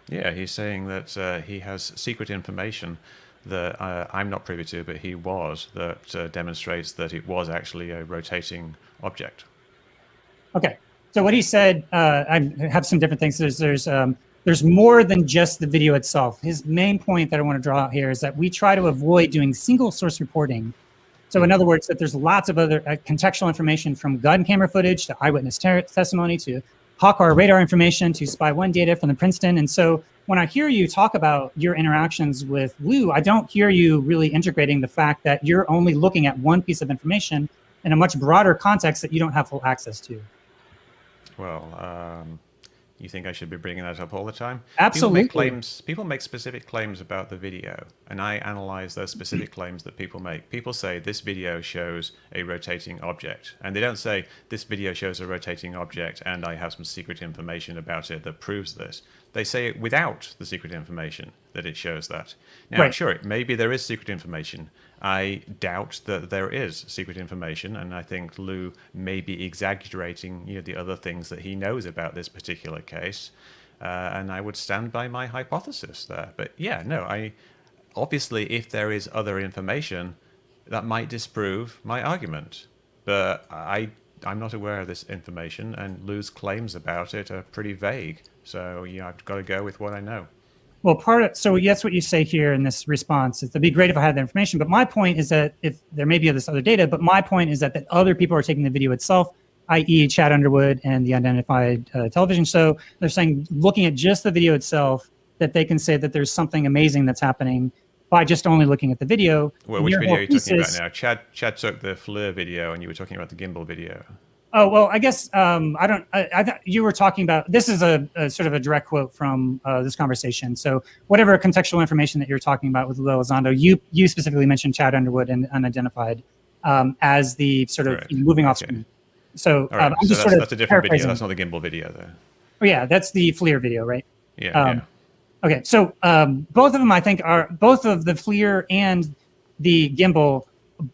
Yeah, he's saying that he has secret information that I'm not privy to, but he was, that demonstrates that it was actually a rotating object. Okay. So what he said, I have some different things. There's more than just the video itself. His main point that I want to draw out here is that we try to avoid doing single source reporting. So in other words, that there's lots of other contextual information from gun camera footage to eyewitness testimony to HawkR radar information to Spy 1 data from the Princeton. And so when I hear you talk about your interactions with Lou, I don't hear you really integrating the fact that you're only looking at one piece of information in a much broader context that you don't have full access to. Well, you think I should be bringing that up all the time? Absolutely. People make specific claims about the video, and I analyze those specific claims that people make. People say this video shows a rotating object, and they don't say this video shows a rotating object and I have some secret information about it that proves this. They say it without the secret information that it shows that. Now, sure, maybe there is secret information. I doubt that there is secret information, and I think Lou may be exaggerating, the other things that he knows about this particular case. And I would stand by my hypothesis there. But yeah, no, obviously, if there is other information, that might disprove my argument. But I'm not aware of this information, and Lou's claims about it are pretty vague. So I've got to go with what I know. Well, so that's what you say here in this response. It'd be great if I had the information, but my point is that if there may be this other data, but my point is that other people are taking the video itself, i.e. Chad Underwood and the Unidentified Television Show. They're saying, looking at just the video itself, that they can say that there's something amazing that's happening by just only looking at the video. Well, which video are you talking about now? Chad took the FLIR video, and you were talking about the gimbal video. Oh, well, I guess I thought you were talking about, this is a sort of a direct quote from this conversation. So whatever contextual information that you're talking about with Lil Elizondo, you specifically mentioned Chad Underwood and Unidentified as the sort of moving off screen. So right. I'm just that's a different video. That's not the gimbal video, though. Oh, yeah, that's the FLIR video, right? Yeah. Okay, so both of them, I think, are both of the FLIR and the gimbal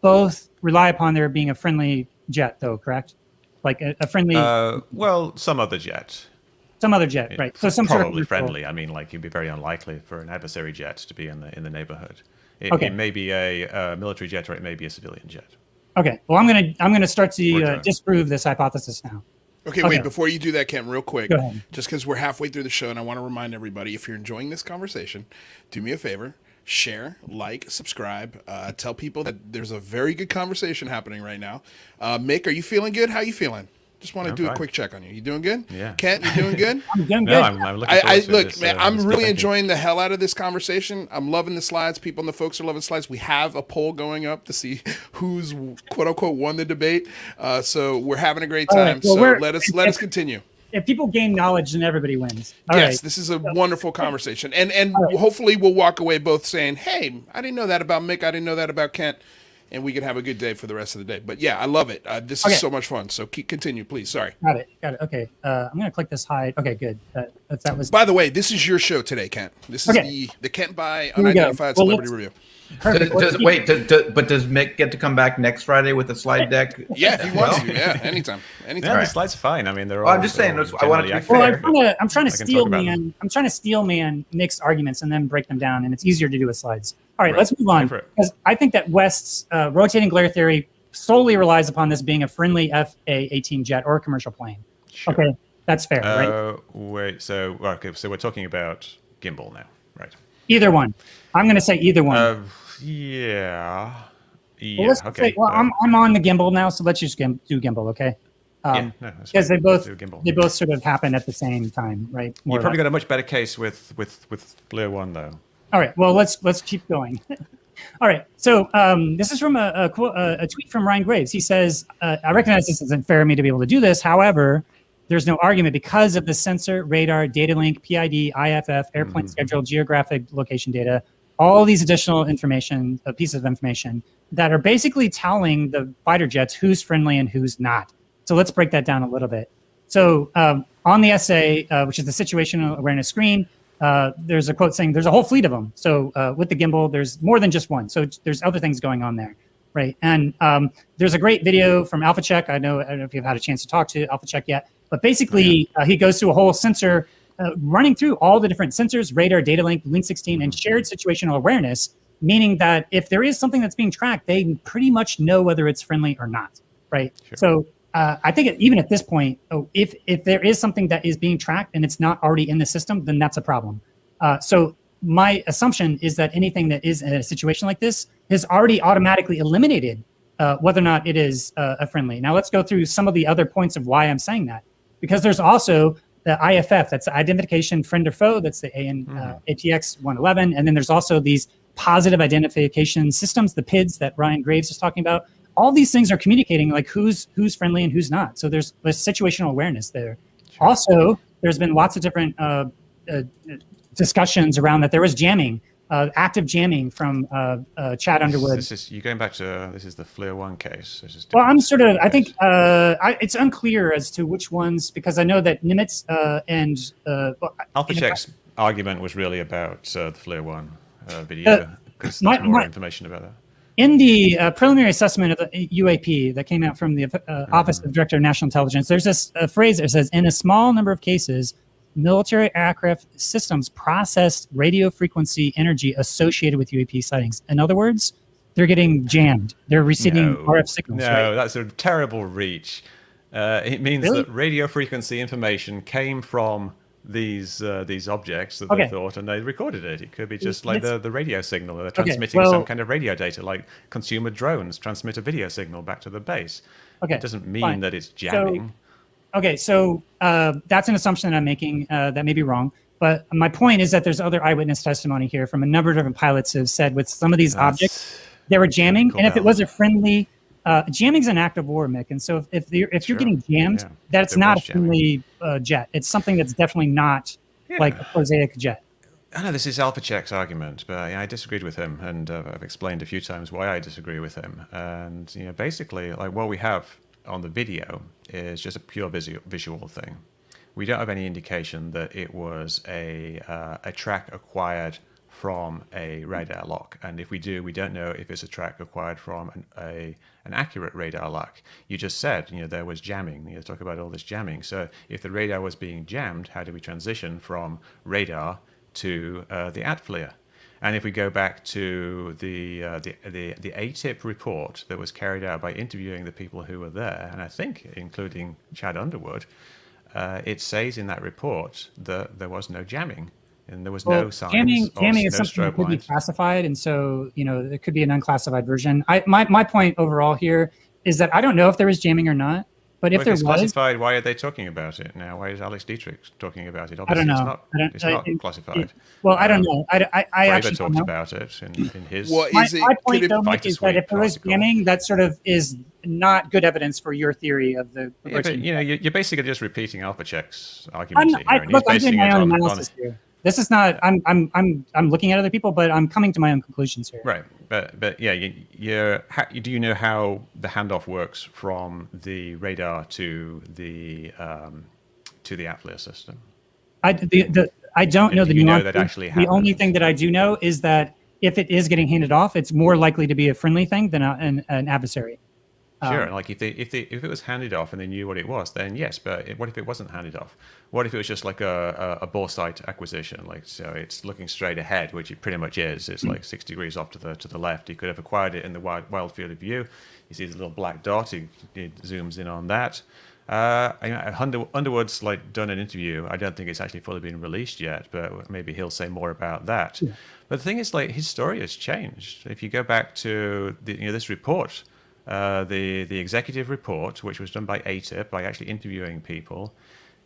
both rely upon there being a friendly jet, though, correct? Like a friendly. Well, some other jet. Some other jet, right? So some probably sort of friendly. I mean, like it'd be very unlikely for an adversary jet to be in the neighborhood. Okay. It may be a military jet, or it may be a civilian jet. Okay. Well, I'm gonna start to disprove this hypothesis now. Okay, wait, before you do that, Kent, real quick, Go ahead. just because we're halfway through the show, and I want to remind everybody, if you're enjoying this conversation, do me a favor, share, like, subscribe, tell people that there's a very good conversation happening right now. Mick, are you feeling good? How you feeling? Just want to do a quick check on you. You doing good? Yeah. Kent, you doing good? I'm doing good. No, I'm looking forward to look, this, man, I'm really discussion. enjoying the hell out of this conversation. I'm loving the slides. People and the folks are loving the slides. We have a poll going up to see who's quote unquote won the debate. So we're having a great time. Well, so let us continue. If people gain knowledge, then everybody wins. Yes, this is a wonderful conversation, and hopefully we'll walk away both saying, "Hey, I didn't know that about Mick. I didn't know that about Kent." And we can have a good day for the rest of the day. But yeah, I love it. This is so much fun. So continue, please. Sorry. Got it. Okay. I'm going to click this hide. Okay, good. That was. By the way, this is your show today, Kent. This is the Kent by Unidentified Celebrity Review. Does Mick get to come back next Friday with the slide deck? Yeah, if he wants to. Yeah, anytime. Yeah, the slide's fine. I mean, they're all. I'm just saying. I want to be Well, fair. I'm trying to steel man Mick's arguments and then break them down, and it's easier to do with slides. All right, let's move on, because I think that West's rotating glare theory solely relies upon this being a friendly FA-18 jet or a commercial plane. Sure. Okay, that's fair, right? Wait, so we're talking about gimbal now, right? Either one. I'm going to say either one. Yeah. Well, okay. I'm on the gimbal now, so let's just do gimbal, okay? Because they both sort of happen at the same time, right? You probably got a much better case with FLIR 1, though. All right. Well, let's keep going. All right. So this is from a tweet from Ryan Graves. He says, "I recognize this isn't fair of me to be able to do this. However, there's no argument because of the sensor, radar, data link, PID, IFF, airplane schedule, geographic location data, all these additional information, pieces of information that are basically telling the fighter jets who's friendly and who's not. So let's break that down a little bit. So on the SA, which is the situational awareness screen, there's a quote saying there's a whole fleet of them. So with the gimbal, there's more than just one. So there's other things going on there, right? And there's a great video from Alpha Check. I don't know if you've had a chance to talk to Alpha Check yet, but basically he goes through a whole sensor, running through all the different sensors, radar, data link, Link 16, and shared situational awareness, meaning that if there is something that's being tracked, they pretty much know whether it's friendly or not, right? Sure. So I think even at this point, if there is something that is being tracked and it's not already in the system, then that's a problem. So my assumption is that anything that is in a situation like this has already automatically eliminated whether or not it is a friendly. Now let's go through some of the other points of why I'm saying that. Because there's also the IFF, that's the identification friend or foe, that's the ATX 111. And then there's also these positive identification systems, the PIDs that Ryan Graves is talking about. All these things are communicating like who's friendly and who's not. So there's situational awareness there. Sure. Also, there's been lots of different discussions around that there was jamming, active jamming from Chad Underwood. You're going back to, this is the FLIR 1 case. Well, I'm sort of, I think it's unclear as to which ones, because I know that Nimitz and... Alpha Check's argument was really about the FLIR 1 video, because there's more information about that. In the preliminary assessment of the UAP that came out from the Office of the Director of National Intelligence, there's this phrase that says, in a small number of cases, military aircraft systems processed radio frequency energy associated with UAP sightings. In other words, they're getting jammed. They're receiving RF signals. No, that's a terrible reach. It means that radio frequency information came from these objects that they thought, and they recorded it. It could be just like the radio signal. They're transmitting some kind of radio data, like consumer drones transmit a video signal back to the base. It doesn't mean that it's jamming. So that's an assumption that I'm making that may be wrong. But my point is that there's other eyewitness testimony here from a number of different pilots who have said with some of these objects, they were jamming. And if it was a friendly jamming's an act of war, Mick. And so if you're getting jammed, that's There not was a friendly jet. It's something that's definitely not like a prosaic jet. I know this is Alpachek's argument, but I disagreed with him, and I've explained a few times why I disagree with him. And basically, like what we have on the video is just a pure visual thing. We don't have any indication that it was a track acquired from a radar lock, and if we do, we don't know if it's a track acquired from an accurate radar lock. You just said there was jamming. You talk about all this jamming. So if the radar was being jammed, how do we transition from radar to the ATFLIA? And if we go back to the ATIP report that was carried out by interviewing the people who were there, and I think including Chad Underwood, it says in that report that there was no jamming and there was no signs. Jamming is no something that strobe could be lines. classified, and so it could be an unclassified version. My point overall here is that I don't know if there was jamming or not. But if Well, there it's was, classified, why are they talking about it now? Why is Alex Dietrich talking about it? I don't Obviously, know. It's not classified. I don't know. I actually talked don't know. about it in his. Well, My is it, point, could it, though, Mick, Fighter is that if there was article. jamming, that sort of is not good evidence for your theory of the. Yeah, but you're basically just repeating Alpachek's argument here, and Look, he's I'm doing basing my it own on analysis here. This is not. I'm looking at other people, but I'm coming to my own conclusions here. right. But yeah, do you know how the handoff works from the radar to the ATFLIA system? I don't know Do the you know nuance. that actually The only happens? thing that I do know is that if it is getting handed off, it's more likely to be a friendly thing than an adversary. Sure, like if it was handed off and they knew what it was, then yes. But what if it wasn't handed off? What if it was just like a bore site acquisition? Like, so it's looking straight ahead, which it pretty much is. It's like 6 degrees off to the left. He could have acquired it in the wild field of view. You see the little black dot. He zooms in on that. Underwood's done an interview. I don't think it's actually fully been released yet, but maybe he'll say more about that. Yeah. But the thing is, his story has changed. If you go back to this report. The executive report, which was done by ATIP, by actually interviewing people,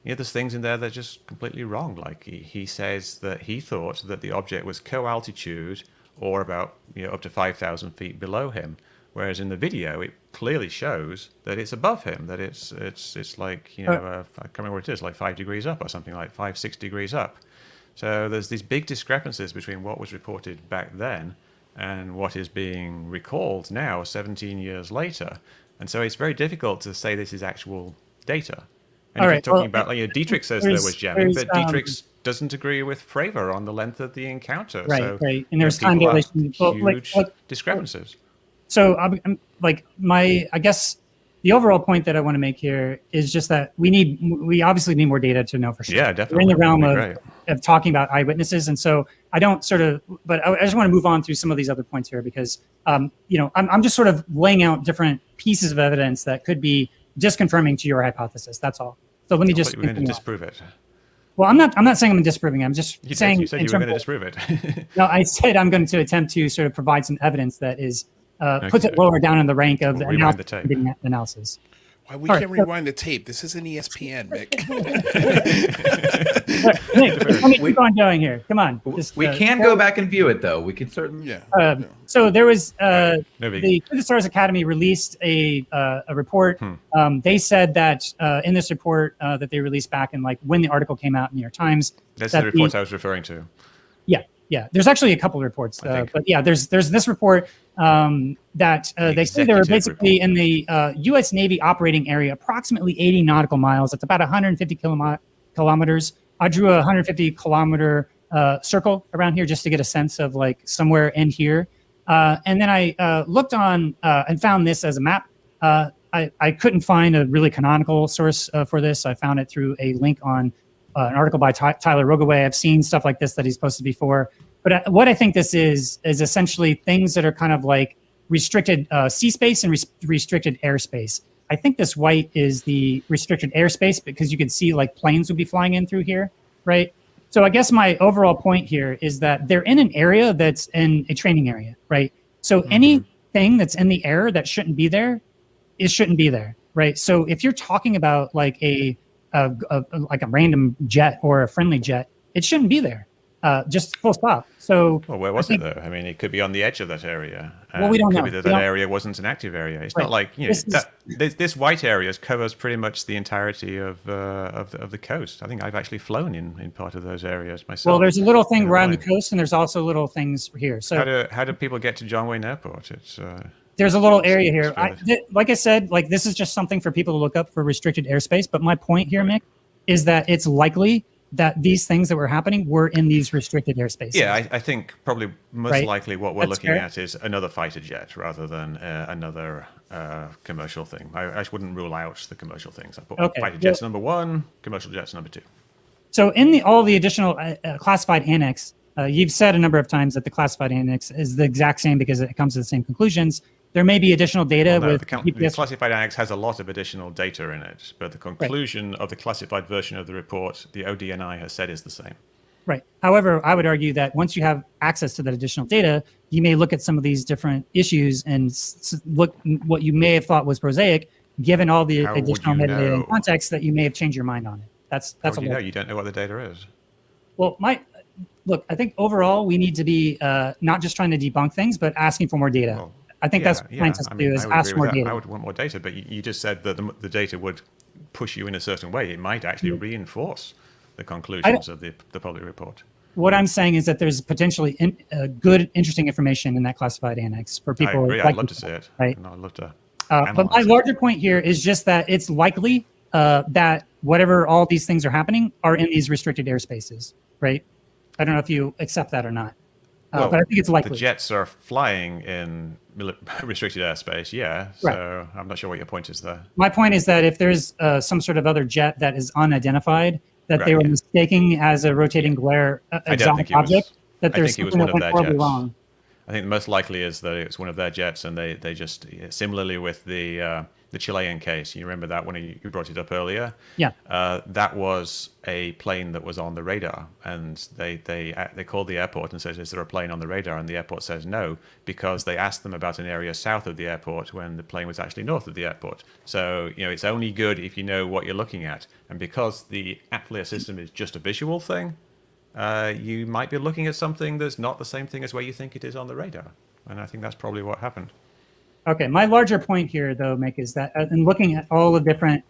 there's things in there that are just completely wrong. Like he says that he thought that the object was co-altitude or about up to 5,000 feet below him, whereas in the video it clearly shows that it's above him. That it's like I can't remember what it is, like 5 degrees up or something, like 5-6 degrees up. So there's these big discrepancies between what was reported back then and what is being recalled now 17 years later. And so it's very difficult to say this is actual data. And if you're talking about, Dietrich says there was jamming, but Dietrich doesn't agree with Fravor on the length of the encounter. Right. And there's time dilation. Huge discrepancies. So I guess the overall point that I want to make here is just that we obviously need more data to know for sure. Yeah, definitely. We're in the realm of talking about eyewitnesses. And so I don't but I just want to move on through some of these other points here because, I'm just sort of laying out different pieces of evidence that could be disconfirming to your hypothesis. That's all. So let me just. We're going to disprove it. Well, I'm not saying I'm disproving it. I'm just saying. You said you were going to disprove it. No, I said I'm going to attempt to sort of provide some evidence that is puts it lower down in the rank of analysis. Why we can't rewind the tape? This isn't ESPN, Mick. Nick, let me keep on going here. Come on. We can go back and view it, though. We can certainly. Yeah. So there was the Twin Stars Academy released a report. They said that in this report that they released back in when the article came out in New York Times. That's the report I was referring to. Yeah. There's actually a couple of reports, but yeah, there's this report that they say they were basically in the U.S. Navy operating area, approximately 80 nautical miles. It's about 150 kilometers. I drew a 150 kilometer circle around here just to get a sense of somewhere in here. And then I looked on and found this as a map. I couldn't find a really canonical source for this. I found it through a link on an article by Tyler Rogaway. I've seen stuff like this that he's posted before. But what I think this is essentially things that are kind of restricted sea space and restricted airspace. I think this white is the restricted airspace because you could see planes would be flying in through here, right? So I guess my overall point here is that they're in an area that's in a training area, right? So anything that's in the air that shouldn't be there, it shouldn't be there, right? So if you're talking about a random jet or a friendly jet, it shouldn't be there. just full stop. So well, where was it though? I mean, it could be on the edge of that area. Well, we don't it know. could be that area wasn't an active area. It's not like this white area covers pretty much the entirety of the coast. I think I've actually flown in part of those areas myself. Well, there's a little thing around the coast, and there's also little things here. So how do people get to John Wayne Airport? There's a little area here. Like I said, like this is just something for people to look up for restricted airspace. But my point here, Mick, is that it's likely that these things that were happening were in these restricted airspaces. Yeah, I think probably most likely what we're looking at is another fighter jet rather than another commercial thing. I wouldn't rule out the commercial things. I put fighter jets number 1, commercial jets number 2. So in all the additional classified annex, you've said a number of times that the classified annex is the exact same because it comes to the same conclusions. There may be additional data with the classified annex has a lot of additional data in it, but the conclusion of the classified version of the report, the ODNI has said is the same. Right. However, I would argue that once you have access to that additional data, you may look at some of these different issues and look what you may have thought was prosaic, given all the additional metadata and context that you may have changed your mind on it. That's you know you don't know what the data is. Well, look, I think overall we need to be not just trying to debunk things, but asking for more data. Well, I think that's what scientists do is ask for more data. I would want more data, but you just said that the data would push you in a certain way. It might actually reinforce the conclusions of the public report. What I'm saying is that there's potentially good, interesting information in that classified annex for people. I agree. I'd love to see it. Right. And I'd love to. But my larger point here is just that it's likely that whatever all these things are happening are in these restricted airspaces, right? I don't know if you accept that or not. But I think it's likely. The jets are flying in restricted airspace, yeah. So I'm not sure what your point is there. My point is that if there's some sort of other jet that is unidentified, that they were mistaking as a rotating glare exotic object, that there's something that went horribly wrong. I think the most likely is that it's one of their jets, and they just similarly with the Chilean case. You remember that when you brought it up earlier? Yeah. That was a plane that was on the radar, and they called the airport and said, "Is there a plane on the radar?" And the airport says no, because they asked them about an area south of the airport when the plane was actually north of the airport. So it's only good if you know what you're looking at, and because the APLIA system is just a visual thing, you might be looking at something that's not the same thing as where you think it is on the radar, and I think that's probably what happened. Okay, my larger point here, though, Mick, is that in looking at all the different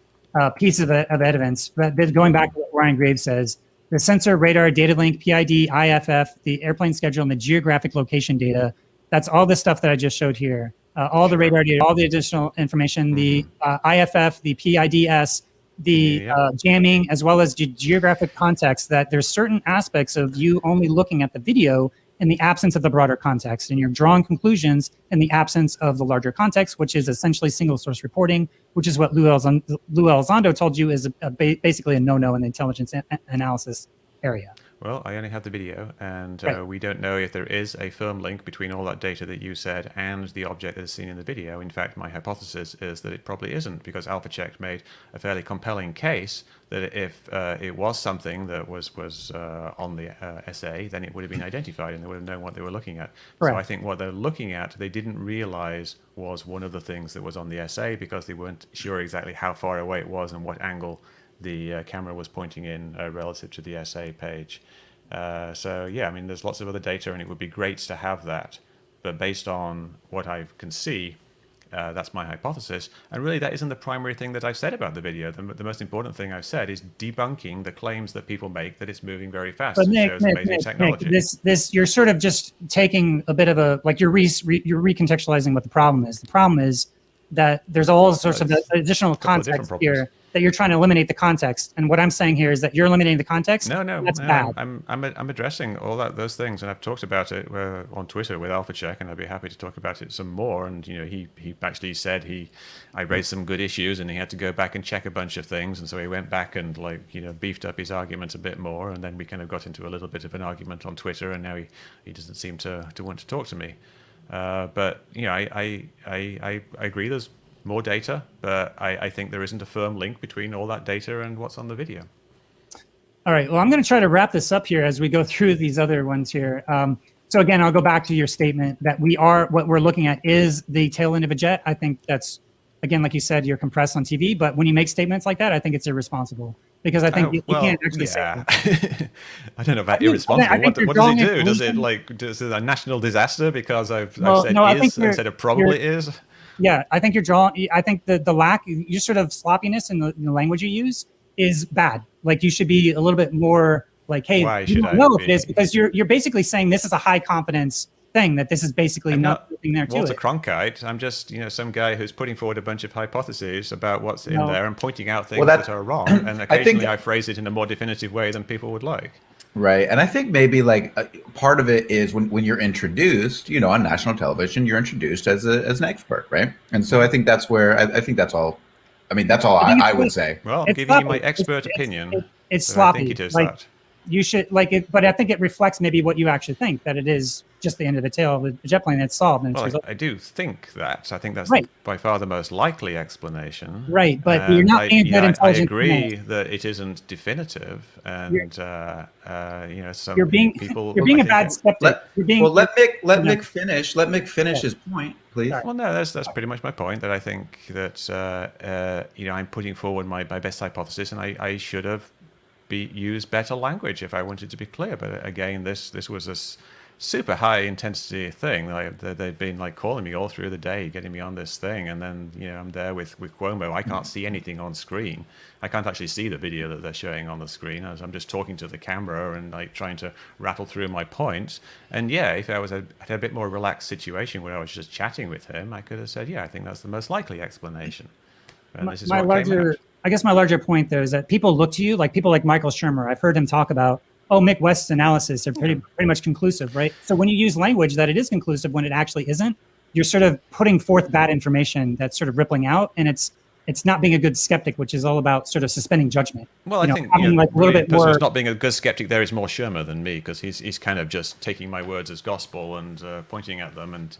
pieces of evidence, going back to what Ryan Graves says, the sensor, radar, data link, PID, IFF, the airplane schedule, and the geographic location data, that's all the stuff that I just showed here. All the radar data, all the additional information, the IFF, the PIDS, the jamming, as well as geographic context, that there's certain aspects of you only looking at the video in the absence of the broader context, and you're drawing conclusions in the absence of the larger context, which is essentially single source reporting, which is what Lou Elizondo told you is basically a no-no in the intelligence analysis area. Well, I only have the video, and we don't know if there is a firm link between all that data that you said and the object that is seen in the video. In fact, my hypothesis is that it probably isn't, because AlphaCheck made a fairly compelling case that if it was something that was on the SA, then it would have been identified and they would have known what they were looking at. Right. So I think what they're looking at, they didn't realize was one of the things that was on the SA, because they weren't sure exactly how far away it was and what angle the camera was pointing in relative to the SA page. So yeah, I mean, there's lots of other data, and it would be great to have that. But based on what I can see, that's my hypothesis. And really, that isn't the primary thing that I've said about the video. The most important thing I've said is debunking the claims that people make that it's moving very fast and shows amazing technology. This you're sort of just taking a bit of a, like you're recontextualizing what the problem is. The problem is that there's all sorts of additional context here that you're trying to eliminate the context. And what I'm saying here is that you're eliminating the context. No, that's bad. I'm addressing all those things, and I've talked about it on Twitter with AlphaCheck, and I'd be happy to talk about it some more. And he actually said I raised some good issues, and he had to go back and check a bunch of things, and so he went back and beefed up his argument a bit more, and then we kind of got into a little bit of an argument on Twitter, and now he doesn't seem to want to talk to me. But I agree. There's more data, but I think there isn't a firm link between all that data and what's on the video. All right. Well, I'm going to try to wrap this up here as we go through these other ones here. So again, I'll go back to your statement that what we're looking at is the tail end of a jet. I think that's, again, like you said, you're compressed on TV, but when you make statements like that, I think it's irresponsible. because I think you can't actually say that. I don't know about irresponsible. What does it do? Does it a national disaster because I've said is instead of probably is? Yeah, I think you're drawing. I think the lack, your sort of sloppiness in the language you use is bad. Like you should be a little bit more like, hey, you don't know if it is, because you're basically saying this is a high confidence thing, that this is basically nothing there to Walter it. Cronkite. I'm just some guy who's putting forward a bunch of hypotheses about what's in there and pointing out things that are wrong, and occasionally I phrase it in a more definitive way than people would like. Right. And I think maybe like part of it is when you're introduced, on national television, you're introduced as an expert, right? And so I think that's where I think that's all. I mean, that's all I would say. Well, I'm giving you my expert opinion. It's sloppy. I think it is like, that. You should like it, but I think it reflects maybe what you actually think, that it is just the end of the tail of the jet plane that's solved. And well, I do think that. I think that's right. by far the most likely explanation. Right, but you're not being that intelligent. I agree that it isn't definitive, and some you're being a bad skeptic. Let Mick finish. Let Mick finish his point, please. Well, no, that's pretty much my point. That I think that I'm putting forward my best hypothesis, and I should have use better language if I wanted to be clear. But again, this was a super high intensity thing. They've been like calling me all through the day, getting me on this thing, and then I'm there with Cuomo. I can't see anything on screen. I can't actually see the video that they're showing on the screen, as I'm just talking to the camera and like trying to rattle through my points. And if I was had a bit more relaxed situation where I was just chatting with him, I could have said, I think that's the most likely explanation. And this is what came out. I guess my larger point, though, is that people look to you, like people like Michael Shermer. I've heard him talk about, Mick West's analysis are pretty much conclusive, right? So when you use language that it is conclusive when it actually isn't, you're sort of putting forth bad information that's sort of rippling out, and it's not being a good skeptic, which is all about sort of suspending judgment. Well, I think like a little bit more. Not being a good skeptic there is more Shermer than me, because he's kind of just taking my words as gospel and pointing at them, and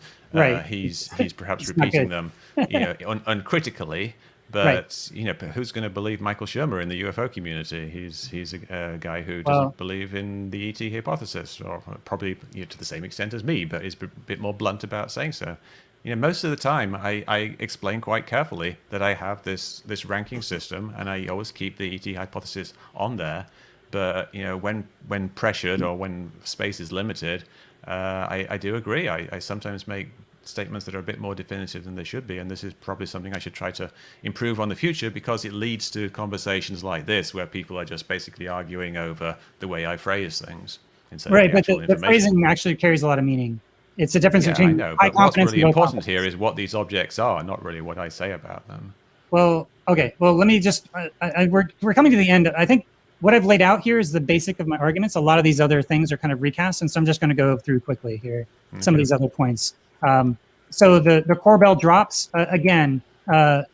he's perhaps repeating them uncritically. But who's going to believe Michael Shermer in the UFO community? He's a guy who doesn't believe in the ET hypothesis, or probably to the same extent as me, but is a bit more blunt about saying so. Most of the time I explain quite carefully that I have this ranking system, and I always keep the ET hypothesis on there. But when pressured or when space is limited, I do agree. I sometimes make statements that are a bit more definitive than they should be, and this is probably something I should try to improve on the future, because it leads to conversations like this where people are just basically arguing over the way I phrase things. Right, but the phrasing actually carries a lot of mening. It's a difference between high confidence. What's really important here is what these objects are, not really what I say about them. Well, okay. Well, let me just. We're coming to the end. I think what I've laid out here is the basic of my arguments. A lot of these other things are kind of recast, and so I'm just going to go through quickly here some of these other points. So the core bell drops again.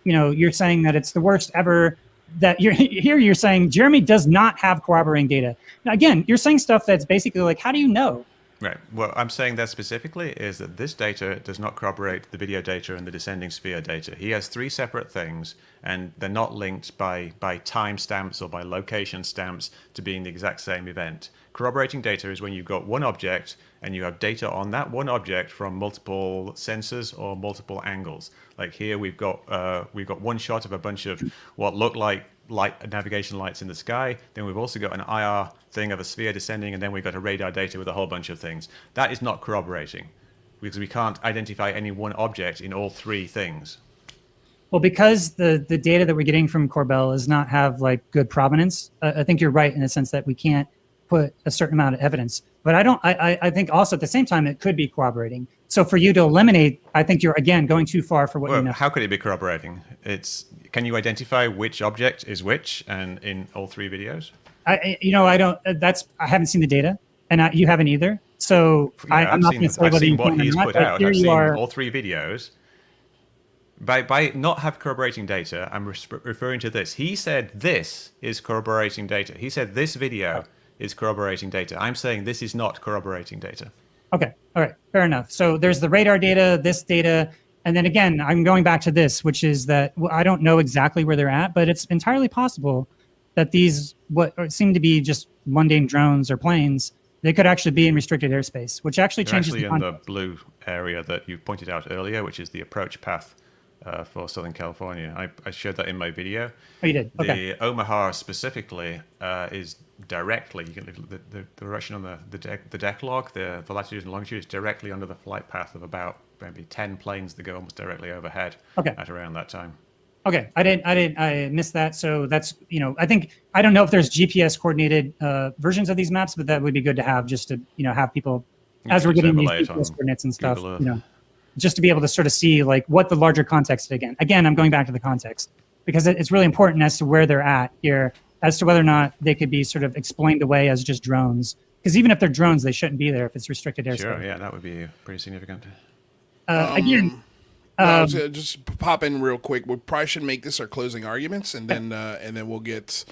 You're saying that it's the worst ever. That you're saying Jeremy does not have corroborating data. Now, again, you're saying stuff that's basically like, how do you know? Right. What I'm saying that specifically is that this data does not corroborate the video data and the descending sphere data. He has three separate things, and they're not linked by time stamps or by location stamps to being the exact same event. Corroborating data is when you've got one object and you have data on that one object from multiple sensors or multiple angles. Like here, we've got one shot of a bunch of what look like navigation lights in the sky. Then we've also got an IR thing of a sphere descending, and then we've got a radar data with a whole bunch of things. That is not corroborating, because we can't identify any one object in all three things. Well, because the data that we're getting from Corbell does not have like good provenance, I think you're right in the sense that we can't put a certain amount of evidence. But I think also at the same time it could be corroborating. So for you to eliminate, I think you're again going too far for what you know. How could it be corroborating? Can you identify which object is which, and in all three videos? I don't. I haven't seen the data, and you haven't either. So I'm not going to say whether you can or not. I've seen what he's put out. I've seen all three videos. By not have corroborating data, I'm referring to this. He said this is corroborating data. He said this video is corroborating data. I'm saying this is not corroborating data. Okay. All right. Fair enough. So there's the radar data, this data, and then again, I'm going back to this, which is that I don't know exactly where they're at, but it's entirely possible that these what seem to be just mundane drones or planes, they could actually be in restricted airspace, which actually changes the context. In the blue area that you pointed out earlier, which is the approach path for Southern California. I showed that in my video. Oh, you did? Okay. The Omaha specifically is directly, you can look at the direction on the deck log, the latitude and longitude is directly under the flight path of about maybe 10 planes that go almost directly overhead at around that time. Okay, I missed that. So that's, I don't know if there's GPS coordinated versions of these maps, but that would be good to have just to, have people, as we're getting these GPS coordinates and stuff, just to be able to sort of see like what the larger context again. Again, I'm going back to the context because it's really important as to where they're at here, as to whether or not they could be sort of explained away as just drones. Because even if they're drones, they shouldn't be there if it's restricted airspace. Sure, yeah, that would be pretty significant. Again, I was gonna just pop in real quick. We probably should make this our closing arguments, and then we'll get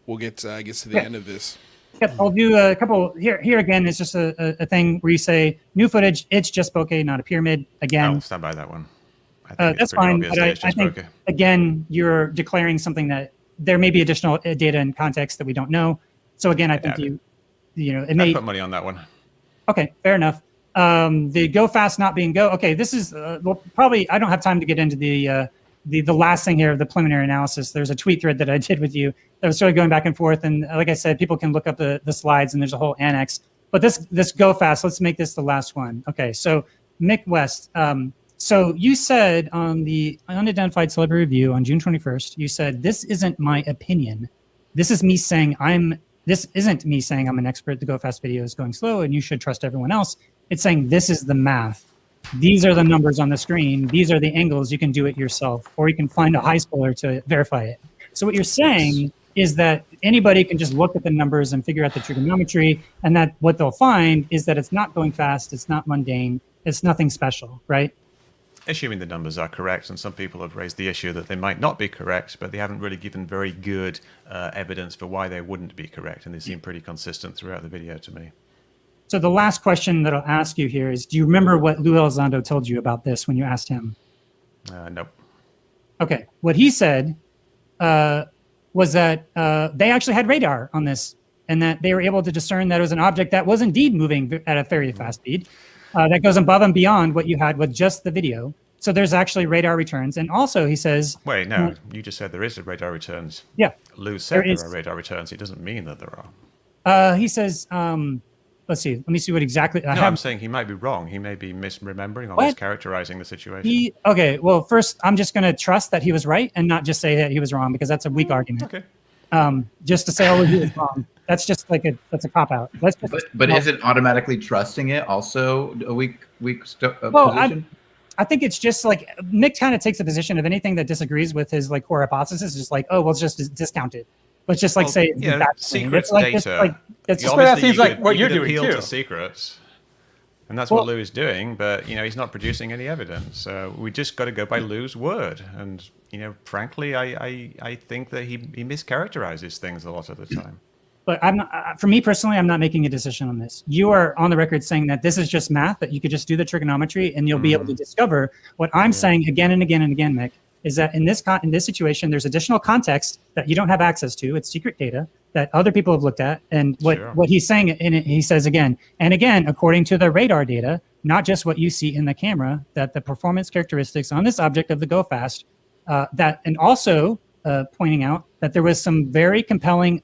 I guess to the end of this. Yep, I'll do a couple here. Again, it's just a thing where you say new footage. It's just bokeh, not a pyramid. Again, I'll stand by that one. I think that's fine. But I think bokeh. Again, you're declaring something that there may be additional data and context that we don't know. So again, I think it may put money on that one. Okay, fair enough. The go fast not being go. Okay, this is probably I don't have time to get into the last thing here of the preliminary analysis. There's a tweet thread that I did with you that was sort of going back and forth, and like I said, people can look up the slides and there's a whole annex. But this go fast, let's make this the last one. Okay, so Mick West. So you said on the Unidentified Celebrity Review on June 21st, you said this isn't my opinion. This is me saying This isn't me saying I'm an expert. The go fast video is going slow, and you should trust everyone else. It's saying this is the math. These are the numbers on the screen. These are the angles. You can do it yourself, or you can find a high schooler to verify it. So what you're saying is that anybody can just look at the numbers and figure out the trigonometry, and that what they'll find is that it's not going fast, it's not mundane, it's nothing special, right? Assuming the numbers are correct, and some people have raised the issue that they might not be correct, but they haven't really given very good evidence for why they wouldn't be correct, and they seem pretty consistent throughout the video to me. So the last question that I'll ask you here is, do you remember what Lou Elizondo told you about this when you asked him? Nope. Okay. What he said was that they actually had radar on this, and that they were able to discern that it was an object that was indeed moving at a very fast speed. That goes above and beyond what you had with just the video. So there's actually radar returns. And also he says... Wait, no, you just said there is radar returns. Yeah. Lou said there are radar returns. It doesn't mean that there are. He says... let's see. Let me see what exactly... I'm saying he might be wrong. He may be misremembering or mischaracterizing the situation. Okay, well, first, I'm just going to trust that he was right and not just say that he was wrong, because that's a weak argument. Okay. Just to say, oh, he was wrong. That's just like that's a cop-out. But isn't automatically trusting it also a weak position? I think it's just like Mick kind of takes the position of anything that disagrees with his like core hypothesis, just like, oh, well, it's just discount it. Let's just say secrets like, data. That seems like what you're doing appeal too. To secrets, and that's what Lou is doing. But he's not producing any evidence. So we just got to go by Lou's word. And frankly, I think that he mischaracterizes things a lot of the time. But I'm not, for me personally, I'm not making a decision on this. You are on the record saying that this is just math, that you could just do the trigonometry and you'll be able to discover. What I'm saying again and again and again, Mick, is that in this situation, there's additional context that you don't have access to. It's secret data that other people have looked at. And what he's saying, and he says again and again, according to the radar data, not just what you see in the camera, that the performance characteristics on this object of the go fast, and also pointing out that there was some very compelling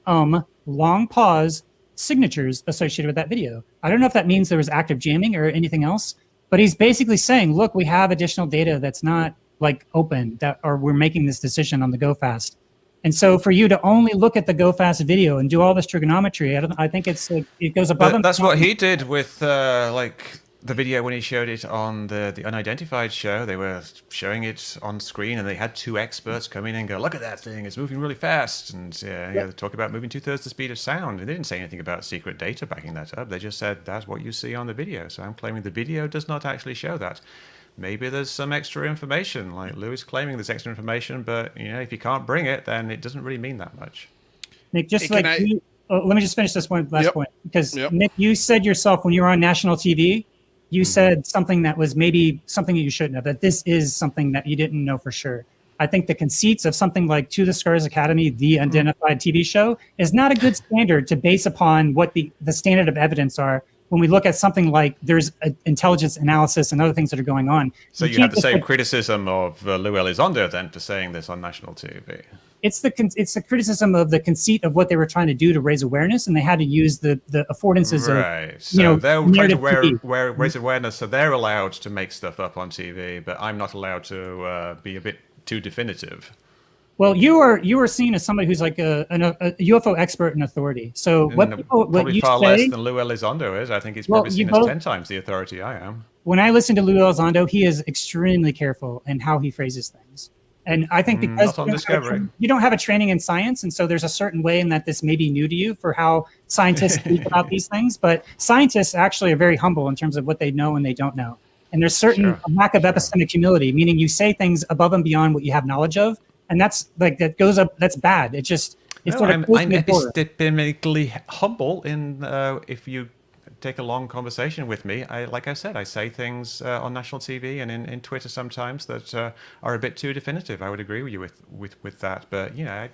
long pause signatures associated with that video. I don't know if that means there was active jamming or anything else, but he's basically saying, look, we have additional data that's not like open, or we're making this decision on the go fast. And so for you to only look at the go fast video and do all this trigonometry, I think it's like, it goes above. But that's what he did with like the video when he showed it on the Unidentified show. They were showing it on screen, and they had two experts come in and go, look at that thing, it's moving really fast. And they talk about moving 2/3 the speed of sound. And they didn't say anything about secret data backing that up. They just said, that's what you see on the video. So I'm claiming the video does not actually show that. Maybe there's some extra information, like Louis claiming there's extra information, but if you can't bring it, then it doesn't really mean that much. Nick, just let me just finish this last point, because Nick, you said yourself when you were on national TV, you said something that was maybe something that you shouldn't have, that this is something that you didn't know for sure. I think the conceits of something like To the Stars Academy, the Unidentified TV show, is not a good standard to base upon what the standard of evidence are when we look at something like there's intelligence analysis and other things that are going on. So you have the same criticism of Lou Elizondo then for saying this on national TV. It's the criticism of the conceit of what they were trying to do to raise awareness, and they had to use the affordances right. of, So they're trying to raise Mm-hmm. awareness, so they're allowed to make stuff up on TV, but I'm not allowed to be a bit too definitive. Well, you are seen as somebody who's like a UFO expert and authority. So what Probably you far say, less than Lou Elizondo is. I think he's probably seen as 10 times the authority I am. When I listen to Luis Elizondo, he is extremely careful in how he phrases things. And I think because not on Discovery. you don't have a training in science, and so there's a certain way in that this may be new to you for how scientists speak about these things. But scientists actually are very humble in terms of what they know and they don't know. And there's certain lack of epistemic humility, meaning you say things above and beyond what you have knowledge of, and that's like that goes up. That's bad. I'm epistemically humble in if you take a long conversation with me. Like I said, I say things on national TV and in Twitter sometimes that are a bit too definitive. I would agree with you with that, but I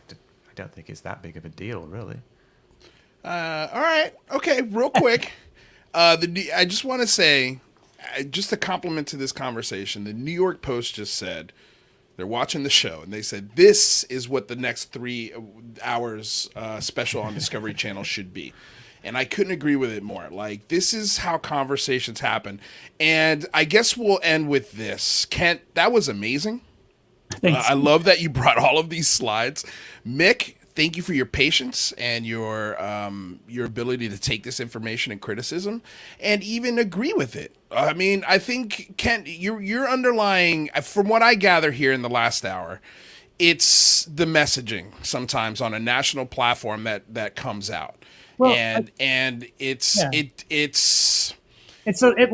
don't think it's that big of a deal, really. All right, okay, real quick. I just want to say, just a compliment to this conversation. The New York Post just said they're watching the show, and they said this is what the next 3 hours special on Discovery Channel should be. And I couldn't agree with it more. Like, this is how conversations happen. And I guess we'll end with this. Kent, that was amazing. Thanks. I love that you brought all of these slides. Mick, thank you for your patience and your ability to take this information and criticism and even agree with it. I mean, I think, Kent, you're underlying, from what I gather here in the last hour, it's the messaging sometimes on a national platform that comes out. Well, and it's what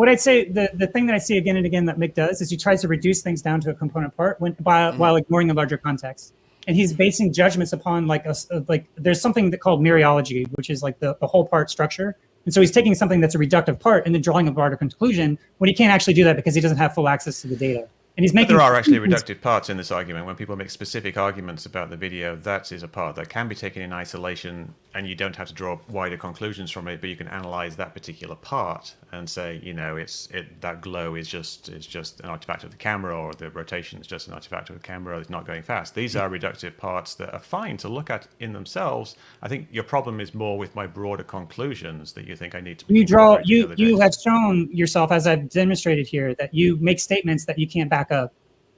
I'd say, the thing that I see again and again that Mick does is he tries to reduce things down to a component part while ignoring the larger context. And he's basing judgments upon there's something called mereology, which is like the whole part structure. And so he's taking something that's a reductive part and then drawing a broader conclusion when he can't actually do that because he doesn't have full access to the data. And he's making. But there are actually reductive parts in this argument. When people make specific arguments about the video, that is a part that can be taken in isolation, and you don't have to draw wider conclusions from it. But you can analyze that particular part and say, that glow is just an artifact of the camera, or the rotation is just an artifact of the camera. It's not going fast. These are reductive parts that are fine to look at in themselves. I think your problem is more with my broader conclusions that you think I need to. You have shown yourself, as I've demonstrated here, that you make statements that you can't back up,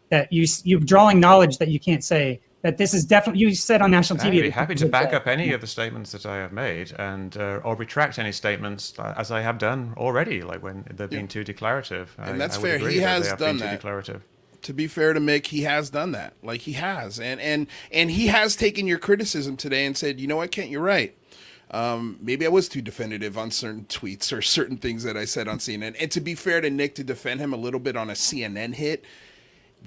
that you're drawing knowledge that you can't say, that this is definitely, you said on national TV. I'd be happy to back up any of the statements that I have made and or retract any statements as I have done already, like when they've been too declarative. And that's fair. He has done that. To be fair to Mick, he has done that. Like, he has. And he has taken your criticism today and said, you know what, Kent, you're right. Maybe I was too definitive on certain tweets or certain things that I said on CNN. And to be fair to Nick, to defend him a little bit on a CNN hit,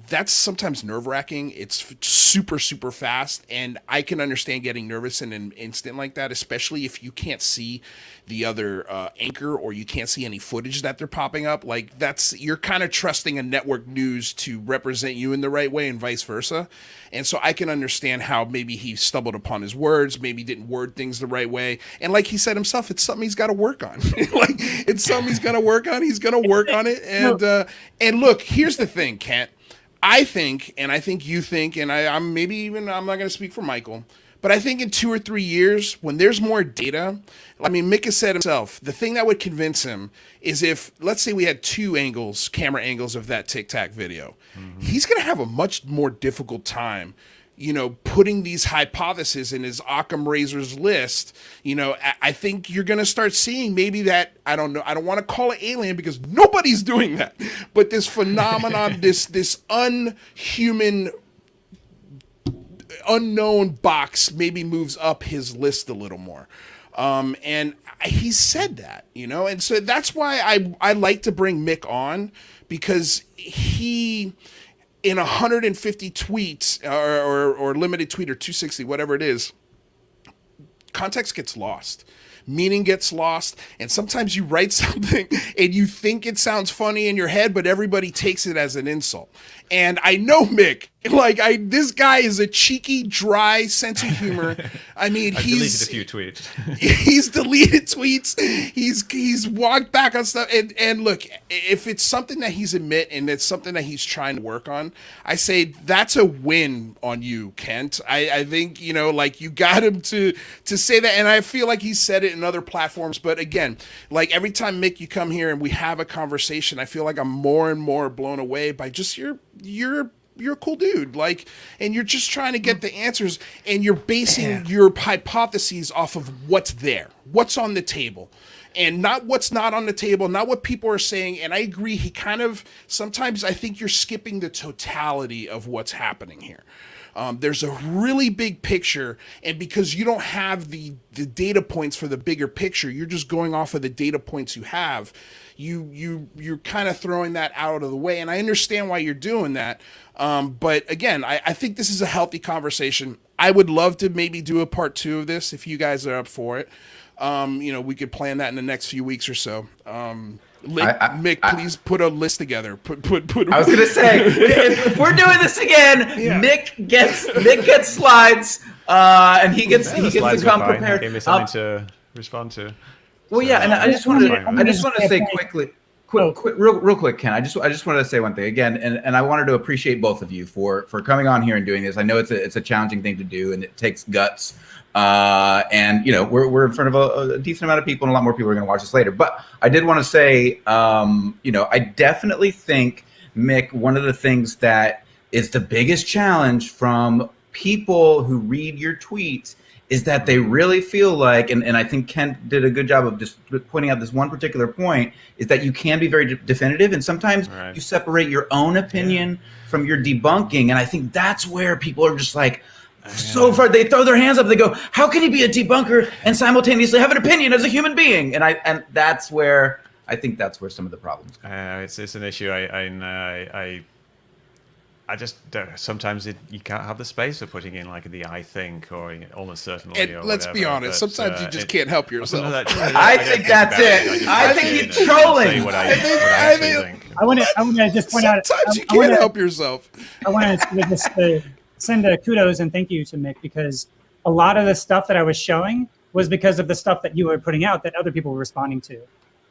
that's sometimes nerve-wracking. It's super, super fast, and I can understand getting nervous in an instant like that, especially if you can't see the other anchor or you can't see any footage that they're popping up. Like, you're kind of trusting a network news to represent you in the right way and vice versa. And so I can understand how maybe he stumbled upon his words, maybe didn't word things the right way. And like he said himself, it's something he's got to work on. It's something he's got to work on. He's going to work on it. And look, here's the thing, Kent. I think, and I think you think, and I'm not going to speak for Michael, but I think in 2 or 3 years, when there's more data, I mean, Mick has said himself, the thing that would convince him is if, let's say we had 2 camera angles of that Tic Tac video, he's going to have a much more difficult time, putting these hypotheses in his Occam razor's list. I think you're going to start seeing maybe that, I don't know, I don't want to call it alien because nobody's doing that, but this phenomenon, this unhuman, unknown box maybe moves up his list a little more. And he said that, and so that's why I like to bring Mick on, because he, in 150 tweets or limited tweet or 260, whatever it is, context gets lost. Meaning gets lost. And sometimes you write something and you think it sounds funny in your head, but everybody takes it as an insult. And I know Mick Like, this guy is a cheeky, dry sense of humor. I mean, I've he's deleted a few tweets. he's deleted tweets. He's walked back on stuff. And look, if it's something that he's admit and it's something that he's trying to work on, I say that's a win on you, Kent. I think, you know, like, you got him to say that, and I feel like he said it in other platforms. But again, like, every time, Mick, you come here and we have a conversation, I feel like I'm more and more blown away by just you're a cool dude, like, and you're just trying to get the answers, and you're basing your hypotheses off of what's there, what's on the table, and not what's not on the table, not what people are saying. And I agree, he kind of, sometimes I think you're skipping the totality of what's happening here. There's a really big picture, and because you don't have the data points for the bigger picture, you're just going off of the data points you have. You're kind of throwing that out of the way, and I understand why you're doing that. But again, I think this is a healthy conversation. I would love to maybe do a part 2 of this if you guys are up for it. You know, we could plan that in the next few weeks or so. Mick, please put a list together. Put. I was gonna say, if we're doing this again, Mick gets slides, and he gets to come prepared. Give me something to respond to. Well, yeah, and I just wanted to say quickly, real quick, Ken. I just wanted to say one thing again, and I wanted to appreciate both of you for coming on here and doing this. I know it's a challenging thing to do, and it takes guts. And you know, we're in front of a decent amount of people, and a lot more people are going to watch this later. But I did want to say, you know, I definitely think, Mick, one of the things that is the biggest challenge from people who read your tweets is that they really feel like, and I think Ken did a good job of just pointing out this one particular point, is that you can be very definitive, and sometimes you separate your own opinion from your debunking. And I think that's where people are just like, so far, they throw their hands up. They go, "How can he be a debunker and simultaneously have an opinion as a human being?" And that's where I think that's where some of the problems come. It's an issue. I just sometimes you can't have the space of putting in like the "I think" or almost certainly. And or let's be honest, sometimes you just can't help yourself. I think that's it. I think he's trolling. I want to just point out. Sometimes you can't help yourself. I want to just send a kudos and thank you to Mick, because a lot of the stuff that I was showing was because of the stuff that you were putting out that other people were responding to.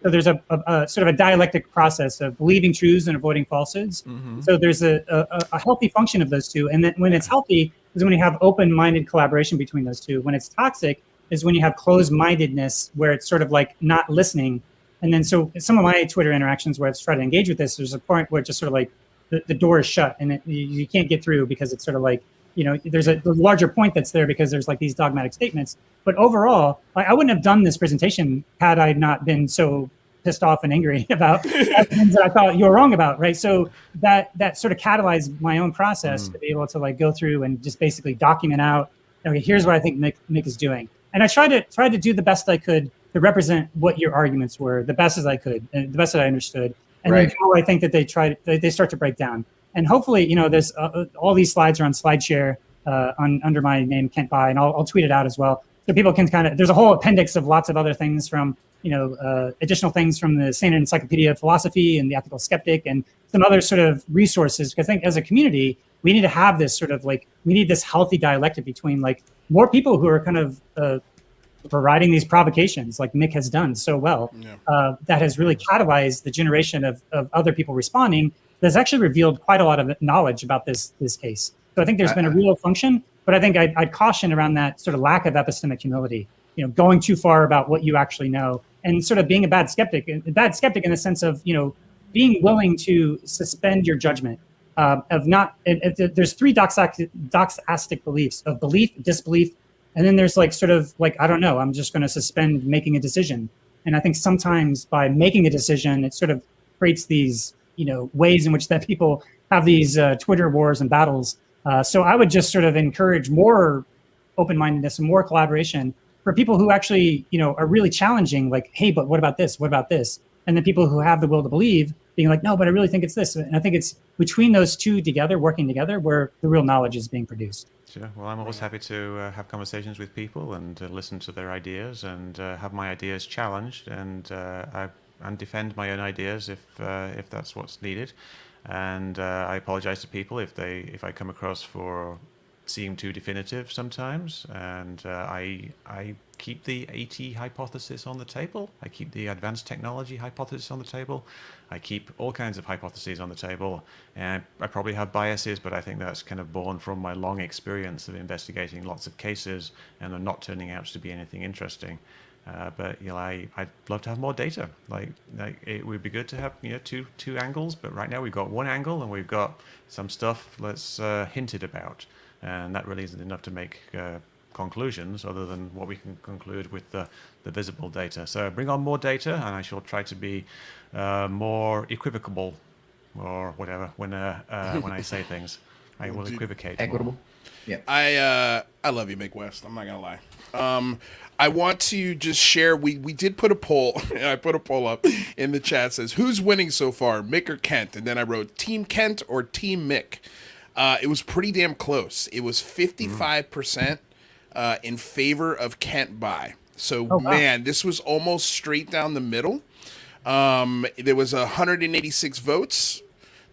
So there's a sort of a dialectic process of believing truths and avoiding falsehoods. Mm-hmm. So there's a healthy function of those two. And then when it's healthy is when you have open-minded collaboration between those two. When it's toxic is when you have closed-mindedness, where it's sort of like not listening. And then so some of my Twitter interactions where I've tried to engage with this, there's a point where it's just sort of like the door is shut and you can't get through, because it's sort of like, you know, there's a larger point that's there because there's like these dogmatic statements. But overall, I wouldn't have done this presentation had I not been so pissed off and angry about things that I thought you were wrong about, right? So that sort of catalyzed my own process to be able to like go through and just basically document out, okay, here's what I think Mick is doing. And I tried to do the best I could to represent what your arguments were, the best as I could, and the best that I understood. And then how I think that they start to break down. And hopefully, you know, there's all these slides are on SlideShare under my name, Kent Bai, and I'll tweet it out as well. So people can kind of, there's a whole appendix of lots of other things from, you know, additional things from the Standard Encyclopedia of Philosophy and the Ethical Skeptic and some other sort of resources. Because I think as a community, we need to have this sort of like, we need this healthy dialectic between like more people who are kind of providing these provocations like Mick has done so well, that has really catalyzed the generation of other people responding. That's actually revealed quite a lot of knowledge about this case. So I think there's been a real function, but I think I'd caution around that sort of lack of epistemic humility, you know, going too far about what you actually know and sort of being a bad skeptic in the sense of, you know, being willing to suspend your judgment of not, there's three doxastic beliefs of belief, disbelief, and then there's like sort of like, I don't know, I'm just going to suspend making a decision. And I think sometimes by making a decision, it sort of creates these, you know, ways in which that people have these Twitter wars and battles. So I would just sort of encourage more open-mindedness and more collaboration for people who actually, you know, are really challenging, like, hey, but what about this? What about this? And then people who have the will to believe being like, no, but I really think it's this. And I think it's between those two together, working together, where the real knowledge is being produced. Sure. Well, I'm always happy to have conversations with people and listen to their ideas and have my ideas challenged and defend my own ideas if that's what's needed. And I apologize to people if I come across for seem too definitive sometimes. And I keep the AT hypothesis on the table. I keep the advanced technology hypothesis on the table. I keep all kinds of hypotheses on the table. And I probably have biases, but I think that's kind of born from my long experience of investigating lots of cases and them not turning out to be anything interesting. But I'd love to have more data. Like it would be good to have two angles. But right now we've got one angle and we've got some stuff that's hinted about, and that really isn't enough to make conclusions other than what we can conclude with the visible data. So bring on more data, and I shall try to be more equivocable or whatever when I say things. I will equivocate. Equitable. Yeah. I love you, Mick West. I'm not gonna lie. I want to just share. We did put a poll. I put a poll up in the chat. Says who's winning so far, Mick or Kent? And then I wrote Team Kent or Team Mick. It was pretty damn close. It was 55% in favor of Kent by. So man, this was almost straight down the middle. There was 186 votes.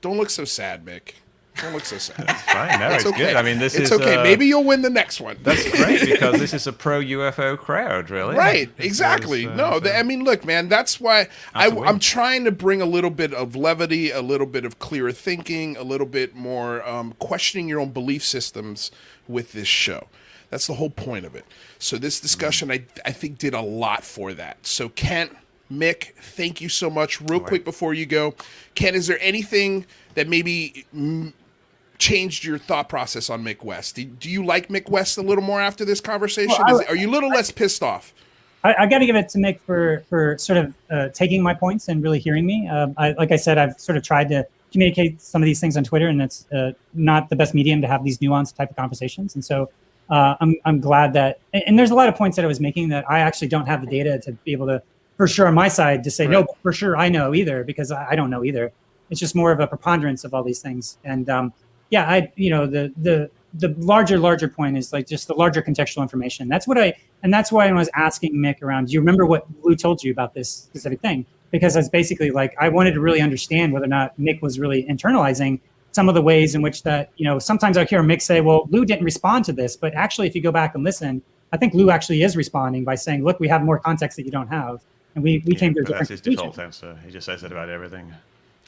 Don't look so sad, Mick. Don't look so sad. That's fine. No, it's okay. Good. I mean, it's okay. Maybe you'll win the next one. That's great because this is a pro UFO crowd, really. Right. Exactly. I mean, look, man. That's why I'm trying to bring a little bit of levity, a little bit of clearer thinking, a little bit more questioning your own belief systems with this show. That's the whole point of it. So this discussion, I think, did a lot for that. So Kent, Mick, thank you so much. Real quick before you go, Kent, is there anything that maybe changed your thought process on Mick West? Do you like Mick West a little more after this conversation? Are you a little less pissed off? I got to give it to Mick for sort of taking my points and really hearing me. Like I said, I've sort of tried to communicate some of these things on Twitter, and it's not the best medium to have these nuanced type of conversations. And so I'm glad that, and there's a lot of points that I was making that I actually don't have the data to be able to, for sure on my side, to say, no, but for sure I know either, because I don't know either. It's just more of a preponderance of all these things. And the larger point is like just the larger contextual information. That's why I was asking Mick around, do you remember what Lou told you about this specific thing? Because it's basically like, I wanted to really understand whether or not Mick was really internalizing some of the ways in which that, sometimes I hear Mick say, well, Lou didn't respond to this, but actually if you go back and listen, I think Lou actually is responding by saying, look, we have more context that you don't have. And we came to a different That's his default answer. He just says that about everything.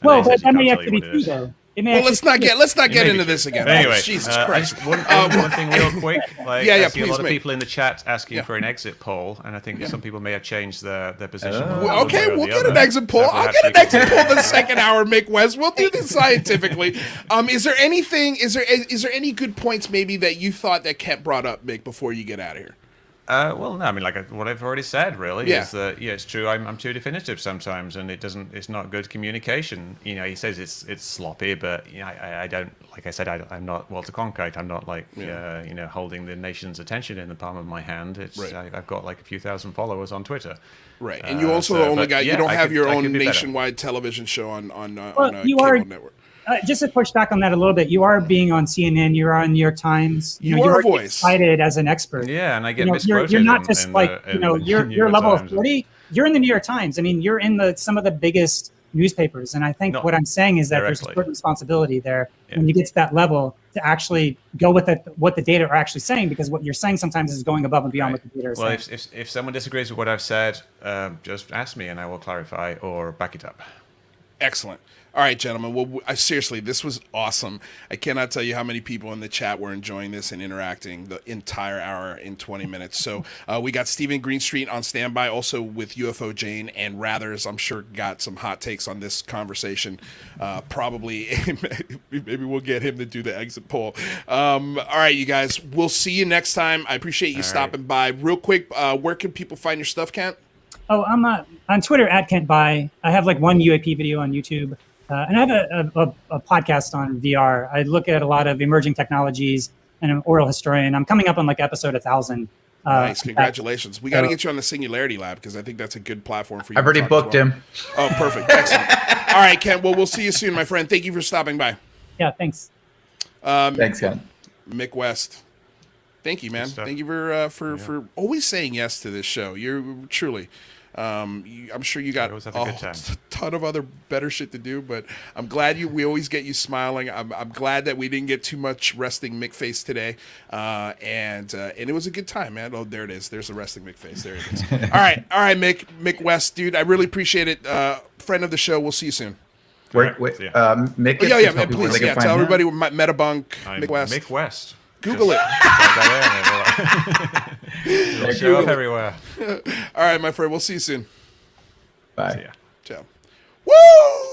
Well, but that may actually be true, though. Let's not get into this again. Anyway, Jesus Christ. One thing real quick. I see a lot of people in the chat asking for an exit poll, and I think some people may have changed their position. Okay, we'll get an exit poll. I'll get an exit poll the second hour, Mick West. We'll do this scientifically. Is there any good points maybe that you thought that Kent brought up, Mick, before you get out of here? Well, no, I mean, what I've already said, really, is that it's true. I'm too definitive sometimes, and it's not good communication. He says it's sloppy, but I don't. Like I said, I'm not Walter Cronkite. I'm not like holding the nation's attention in the palm of my hand. I've got like a few thousand followers on Twitter. Right, and you also you don't have your own nationwide television show on a cable network. Just to push back on that a little bit, you are being on CNN, you are on New York Times. You are a voice. Cited as an expert. Yeah, and I get misquoted. You're not just your level of authority. You're in the New York Times. I mean, you're in some of the biggest newspapers, and I think what I'm saying is that there's a certain responsibility there when you get to that level to actually go with what the data are actually saying, because what you're saying sometimes is going above and beyond what the data are saying. Well, if someone disagrees with what I've said, just ask me and I will clarify or back it up. Excellent. All right, gentlemen. Well, seriously, this was awesome. I cannot tell you how many people in the chat were enjoying this and interacting the entire hour in 20 minutes. So we got Stephen Greenstreet on standby, also with UFO Jane and Rathers. I'm sure got some hot takes on this conversation. Probably, maybe we'll get him to do the exit poll. All right, you guys. We'll see you next time. I appreciate you stopping by. Real quick, where can people find your stuff, Kent? Oh, I'm on Twitter @KentBuy. I have like one UAP video on YouTube. And I have a podcast on VR. I look at a lot of emerging technologies, and I'm an oral historian. I'm coming up on like episode 1,000. Nice, congratulations. We got to get you on the Singularity Lab, because I think that's a good platform for you. I've already booked him. Oh, perfect. Excellent. All right, Ken. Well, we'll see you soon, my friend. Thank you for stopping by. Yeah, thanks. Thanks, Ken. Mick West. Thank you, man. Thank you for always saying yes to this show. You're truly. I'm sure you got always have a good time. ton of other better shit to do, but I'm glad we always get you smiling. I'm glad that we didn't get too much resting Mick face today, and it was a good time, man. Oh, there it is. There's the resting Mick face. There it is. All right, Mick West, dude. I really appreciate it. Friend of the show. We'll see you soon. Mick, Please, tell everybody Metabunk, Mick West. Mick West. Google it. It'll show up everywhere. All right, my friend. We'll see you soon. Bye. See ya. Ciao. Woo!